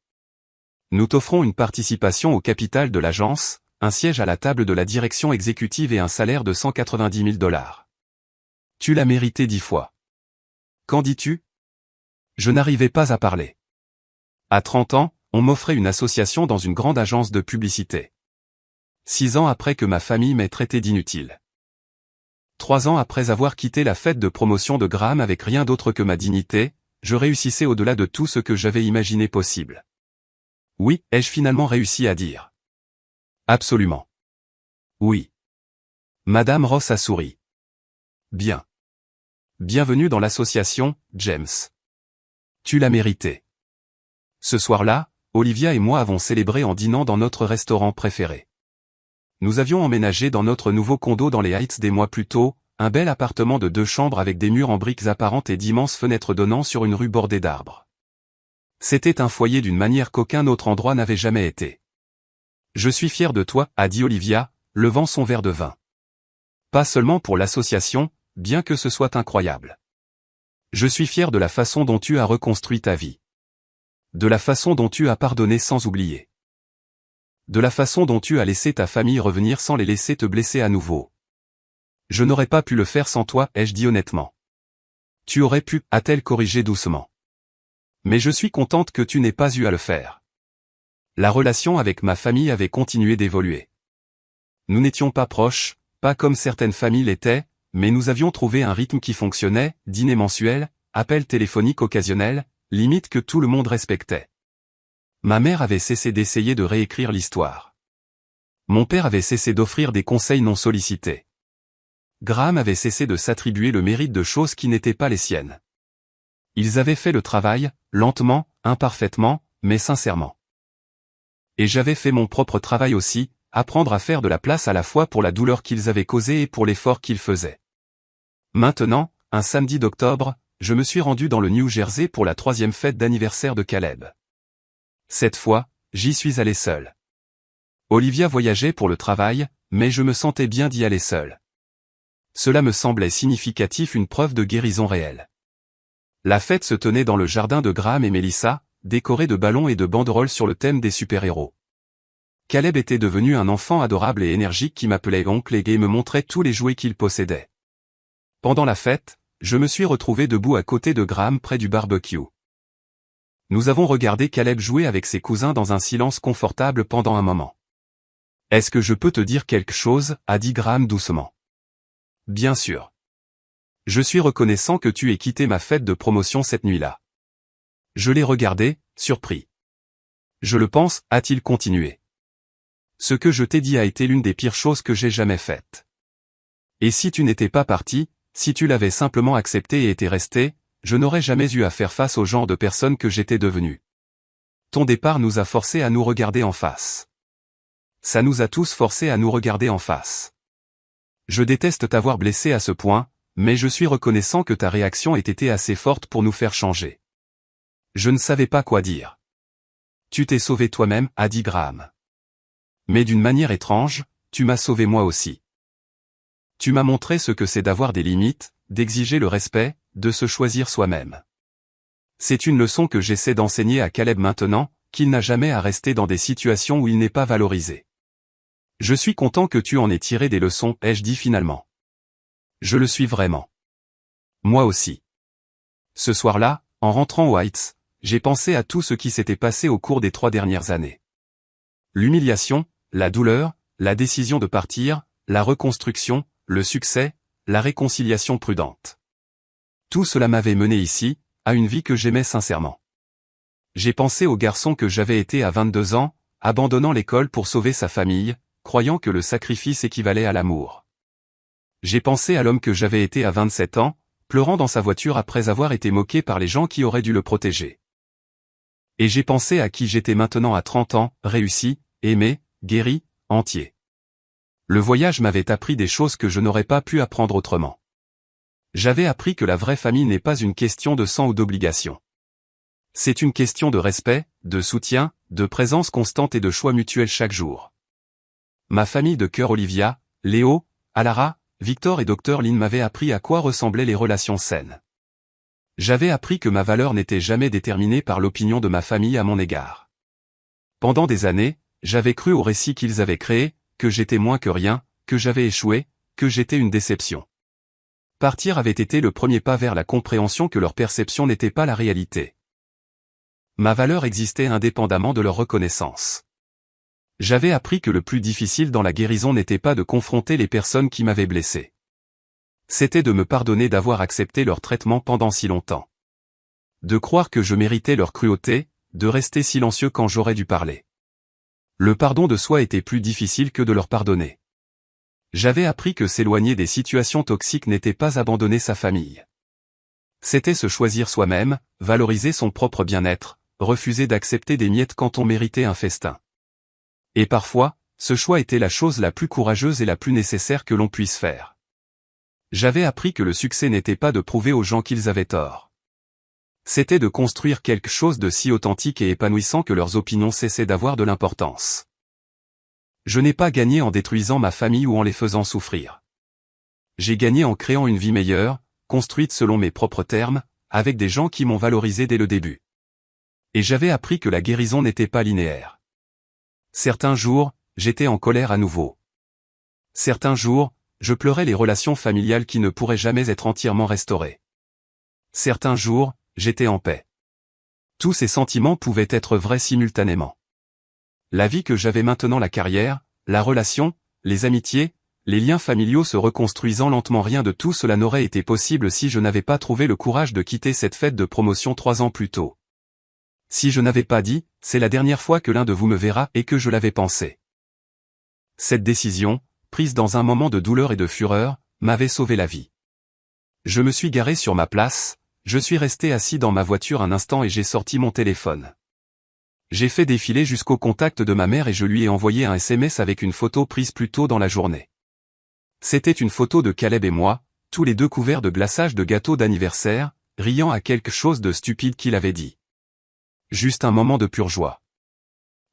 Nous t'offrons une participation au capital de l'agence, un siège à la table de la direction exécutive et un salaire de 190 000 $. Tu l'as mérité 10 fois. Qu'en dis-tu ? Je n'arrivais pas à parler. À 30 ans, on m'offrait une association dans une grande agence de publicité. 6 ans après que ma famille m'ait traité d'inutile. 3 ans après avoir quitté la fête de promotion de Graham avec rien d'autre que ma dignité, je réussissais au-delà de tout ce que j'avais imaginé possible. Oui, ai-je finalement réussi à dire ? Absolument. Oui. Madame Ross a souri. Bien. Bienvenue dans l'association, James. Tu l'as mérité. Ce soir-là, Olivia et moi avons célébré en dînant dans notre restaurant préféré. Nous avions emménagé dans notre nouveau condo dans les Heights des mois plus tôt, un bel appartement de 2 chambres avec des murs en briques apparentes et d'immenses fenêtres donnant sur une rue bordée d'arbres. C'était un foyer d'une manière qu'aucun autre endroit n'avait jamais été. Je suis fier de toi, a dit Olivia, levant son verre de vin. Pas seulement pour l'association, bien que ce soit incroyable. Je suis fier de la façon dont tu as reconstruit ta vie. De la façon dont tu as pardonné sans oublier. De la façon dont tu as laissé ta famille revenir sans les laisser te blesser à nouveau. Je n'aurais pas pu le faire sans toi, ai-je dit honnêtement. Tu aurais pu, a-t-elle corrigé doucement. Mais je suis contente que tu n'aies pas eu à le faire. La relation avec ma famille avait continué d'évoluer. Nous n'étions pas proches, pas comme certaines familles l'étaient, mais nous avions trouvé un rythme qui fonctionnait, dîner mensuel, appels téléphoniques occasionnels, limite que tout le monde respectait. Ma mère avait cessé d'essayer de réécrire l'histoire. Mon père avait cessé d'offrir des conseils non sollicités. Graham avait cessé de s'attribuer le mérite de choses qui n'étaient pas les siennes. Ils avaient fait le travail, lentement, imparfaitement, mais sincèrement. Et j'avais fait mon propre travail aussi, apprendre à faire de la place à la fois pour la douleur qu'ils avaient causée et pour l'effort qu'ils faisaient. Maintenant, un samedi d'octobre, je me suis rendu dans le New Jersey pour la 3e fête d'anniversaire de Caleb. Cette fois, j'y suis allé seul. Olivia voyageait pour le travail, mais je me sentais bien d'y aller seul. Cela me semblait significatif, une preuve de guérison réelle. La fête se tenait dans le jardin de Graham et Melissa, décoré de ballons et de banderoles sur le thème des super-héros. Caleb était devenu un enfant adorable et énergique qui m'appelait oncle et me montrait tous les jouets qu'il possédait. Pendant la fête, je me suis retrouvé debout à côté de Graham près du barbecue. Nous avons regardé Caleb jouer avec ses cousins dans un silence confortable pendant un moment. « Est-ce que je peux te dire quelque chose ?» a dit Graham doucement. « Bien sûr. Je suis reconnaissant que tu aies quitté ma fête de promotion cette nuit-là. » Je l'ai regardé, surpris. « Je le pense, » a-t-il continué. « Ce que je t'ai dit a été l'une des pires choses que j'ai jamais faites. Et si tu n'étais pas parti, si tu l'avais simplement accepté et étais resté, je n'aurais jamais eu à faire face au genre de personne que j'étais devenu. Ton départ nous a forcés à nous regarder en face. Ça nous a tous forcés à nous regarder en face. Je déteste t'avoir blessé à ce point, mais je suis reconnaissant que ta réaction ait été assez forte pour nous faire changer. Je ne savais pas quoi dire. Tu t'es sauvé toi-même, a dit Graham. Mais d'une manière étrange, tu m'as sauvé moi aussi. Tu m'as montré ce que c'est d'avoir des limites, d'exiger le respect, de se choisir soi-même. C'est une leçon que j'essaie d'enseigner à Caleb maintenant, qu'il n'a jamais à rester dans des situations où il n'est pas valorisé. Je suis content que tu en aies tiré des leçons, ai-je dit finalement. Je le suis vraiment. Moi aussi. Ce soir-là, en rentrant aux Heights, j'ai pensé à tout ce qui s'était passé au cours des 3 dernières années. L'humiliation, la douleur, la décision de partir, la reconstruction, le succès, la réconciliation prudente. Tout cela m'avait mené ici, à une vie que j'aimais sincèrement. J'ai pensé au garçon que j'avais été à 22 ans, abandonnant l'école pour sauver sa famille, croyant que le sacrifice équivalait à l'amour. J'ai pensé à l'homme que j'avais été à 27 ans, pleurant dans sa voiture après avoir été moqué par les gens qui auraient dû le protéger. Et j'ai pensé à qui j'étais maintenant à 30 ans, réussi, aimé, guéri, entier. Le voyage m'avait appris des choses que je n'aurais pas pu apprendre autrement. J'avais appris que la vraie famille n'est pas une question de sang ou d'obligation. C'est une question de respect, de soutien, de présence constante et de choix mutuels chaque jour. Ma famille de cœur Olivia, Léo, Alara, Victor et Dr Lynn m'avaient appris à quoi ressemblaient les relations saines. J'avais appris que ma valeur n'était jamais déterminée par l'opinion de ma famille à mon égard. Pendant des années, j'avais cru au récit qu'ils avaient créé, que j'étais moins que rien, que j'avais échoué, que j'étais une déception. Partir avait été le premier pas vers la compréhension que leur perception n'était pas la réalité. Ma valeur existait indépendamment de leur reconnaissance. J'avais appris que le plus difficile dans la guérison n'était pas de confronter les personnes qui m'avaient blessé. C'était de me pardonner d'avoir accepté leur traitement pendant si longtemps. De croire que je méritais leur cruauté, de rester silencieux quand j'aurais dû parler. Le pardon de soi était plus difficile que de leur pardonner. J'avais appris que s'éloigner des situations toxiques n'était pas abandonner sa famille. C'était se choisir soi-même, valoriser son propre bien-être, refuser d'accepter des miettes quand on méritait un festin. Et parfois, ce choix était la chose la plus courageuse et la plus nécessaire que l'on puisse faire. J'avais appris que le succès n'était pas de prouver aux gens qu'ils avaient tort. C'était de construire quelque chose de si authentique et épanouissant que leurs opinions cessaient d'avoir de l'importance. Je n'ai pas gagné en détruisant ma famille ou en les faisant souffrir. J'ai gagné en créant une vie meilleure, construite selon mes propres termes, avec des gens qui m'ont valorisé dès le début. Et j'avais appris que la guérison n'était pas linéaire. Certains jours, j'étais en colère à nouveau. Certains jours, je pleurais les relations familiales qui ne pourraient jamais être entièrement restaurées. Certains jours, j'étais en paix. Tous ces sentiments pouvaient être vrais simultanément. La vie que j'avais maintenant, la carrière, la relation, les amitiés, les liens familiaux se reconstruisant lentement, rien de tout cela n'aurait été possible si je n'avais pas trouvé le courage de quitter cette fête de promotion 3 ans plus tôt. Si je n'avais pas dit, c'est la dernière fois que l'un de vous me verra et que je l'avais pensé. Cette décision, prise dans un moment de douleur et de fureur, m'avait sauvé la vie. Je me suis garé sur ma place, je suis resté assis dans ma voiture un instant et j'ai sorti mon téléphone. J'ai fait défiler jusqu'au contact de ma mère et je lui ai envoyé un SMS avec une photo prise plus tôt dans la journée. C'était une photo de Caleb et moi, tous les deux couverts de glaçage de gâteau d'anniversaire, riant à quelque chose de stupide qu'il avait dit. Juste un moment de pure joie.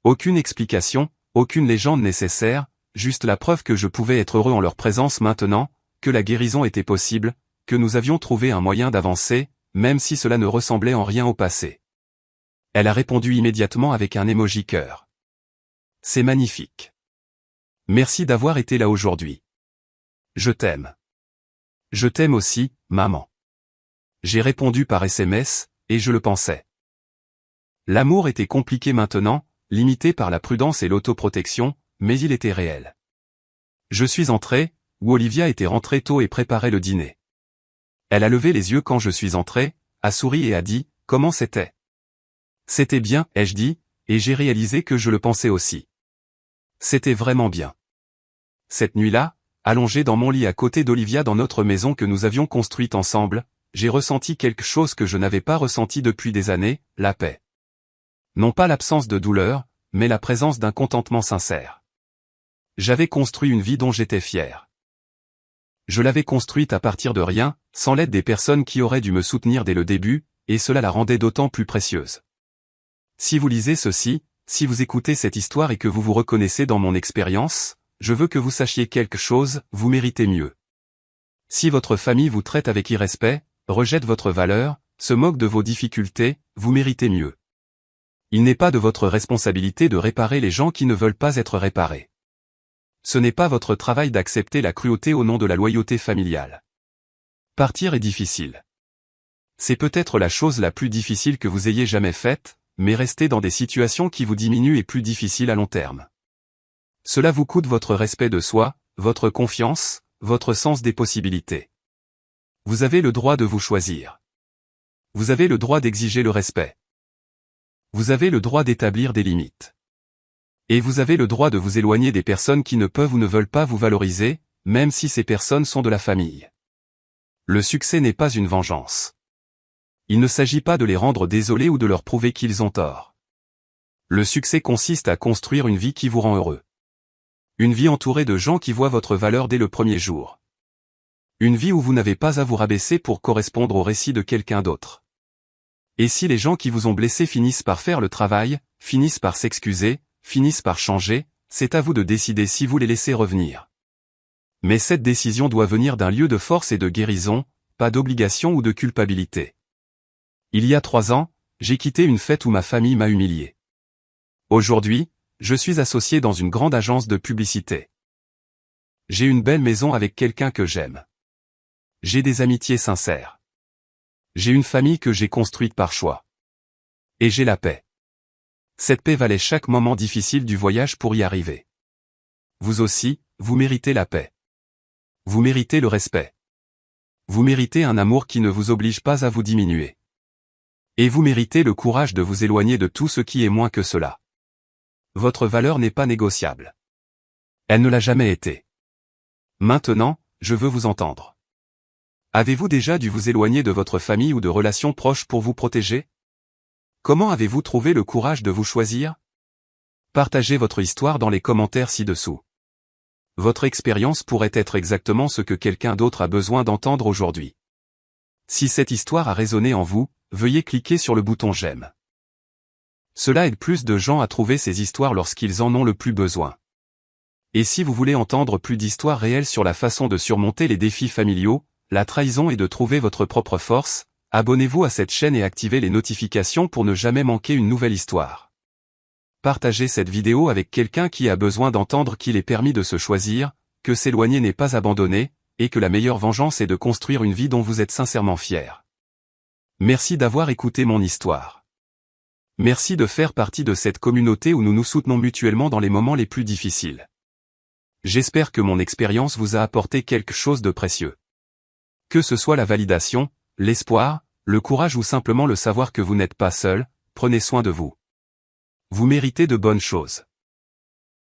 Aucune explication, aucune légende nécessaire, juste la preuve que je pouvais être heureux en leur présence maintenant, que la guérison était possible, que nous avions trouvé un moyen d'avancer, même si cela ne ressemblait en rien au passé. Elle a répondu immédiatement avec un emoji cœur. C'est magnifique. Merci d'avoir été là aujourd'hui. Je t'aime. Je t'aime aussi, maman. J'ai répondu par SMS, et je le pensais. L'amour était compliqué maintenant, limité par la prudence et l'autoprotection, mais il était réel. Je suis entré, où Olivia était rentrée tôt et préparait le dîner. Elle a levé les yeux quand je suis entré, a souri et a dit, « Comment c'était ?» C'était bien, ai-je dit, et j'ai réalisé que je le pensais aussi. C'était vraiment bien. Cette nuit-là, allongé dans mon lit à côté d'Olivia dans notre maison que nous avions construite ensemble, j'ai ressenti quelque chose que je n'avais pas ressenti depuis des années, la paix. Non pas l'absence de douleur, mais la présence d'un contentement sincère. J'avais construit une vie dont j'étais fier. Je l'avais construite à partir de rien, sans l'aide des personnes qui auraient dû me soutenir dès le début, et cela la rendait d'autant plus précieuse. Si vous lisez ceci, si vous écoutez cette histoire et que vous vous reconnaissez dans mon expérience, je veux que vous sachiez quelque chose, vous méritez mieux. Si votre famille vous traite avec irrespect, rejette votre valeur, se moque de vos difficultés, vous méritez mieux. Il n'est pas de votre responsabilité de réparer les gens qui ne veulent pas être réparés. Ce n'est pas votre travail d'accepter la cruauté au nom de la loyauté familiale. Partir est difficile. C'est peut-être la chose la plus difficile que vous ayez jamais faite, mais rester dans des situations qui vous diminuent est plus difficile à long terme. Cela vous coûte votre respect de soi, votre confiance, votre sens des possibilités. Vous avez le droit de vous choisir. Vous avez le droit d'exiger le respect. Vous avez le droit d'établir des limites. Et vous avez le droit de vous éloigner des personnes qui ne peuvent ou ne veulent pas vous valoriser, même si ces personnes sont de la famille. Le succès n'est pas une vengeance. Il ne s'agit pas de les rendre désolés ou de leur prouver qu'ils ont tort. Le succès consiste à construire une vie qui vous rend heureux. Une vie entourée de gens qui voient votre valeur dès le premier jour. Une vie où vous n'avez pas à vous rabaisser pour correspondre au récit de quelqu'un d'autre. Et si les gens qui vous ont blessé finissent par faire le travail, finissent par s'excuser, finissent par changer, c'est à vous de décider si vous les laissez revenir. Mais cette décision doit venir d'un lieu de force et de guérison, pas d'obligation ou de culpabilité. Il y a 3 ans, j'ai quitté une fête où ma famille m'a humilié. Aujourd'hui, je suis associé dans une grande agence de publicité. J'ai une belle maison avec quelqu'un que j'aime. J'ai des amitiés sincères. J'ai une famille que j'ai construite par choix. Et j'ai la paix. Cette paix valait chaque moment difficile du voyage pour y arriver. Vous aussi, vous méritez la paix. Vous méritez le respect. Vous méritez un amour qui ne vous oblige pas à vous diminuer. Et vous méritez le courage de vous éloigner de tout ce qui est moins que cela. Votre valeur n'est pas négociable. Elle ne l'a jamais été. Maintenant, je veux vous entendre. Avez-vous déjà dû vous éloigner de votre famille ou de relations proches pour vous protéger? Comment avez-vous trouvé le courage de vous choisir? Partagez votre histoire dans les commentaires ci-dessous. Votre expérience pourrait être exactement ce que quelqu'un d'autre a besoin d'entendre aujourd'hui. Si cette histoire a résonné en vous, veuillez cliquer sur le bouton j'aime. Cela aide plus de gens à trouver ces histoires lorsqu'ils en ont le plus besoin. Et si vous voulez entendre plus d'histoires réelles sur la façon de surmonter les défis familiaux, la trahison et de trouver votre propre force, abonnez-vous à cette chaîne et activez les notifications pour ne jamais manquer une nouvelle histoire. Partagez cette vidéo avec quelqu'un qui a besoin d'entendre qu'il est permis de se choisir, que s'éloigner n'est pas abandonner, et que la meilleure vengeance est de construire une vie dont vous êtes sincèrement fier. Merci d'avoir écouté mon histoire. Merci de faire partie de cette communauté où nous nous soutenons mutuellement dans les moments les plus difficiles. J'espère que mon expérience vous a apporté quelque chose de précieux. Que ce soit la validation, l'espoir, le courage ou simplement le savoir que vous n'êtes pas seul, prenez soin de vous. Vous méritez de bonnes choses.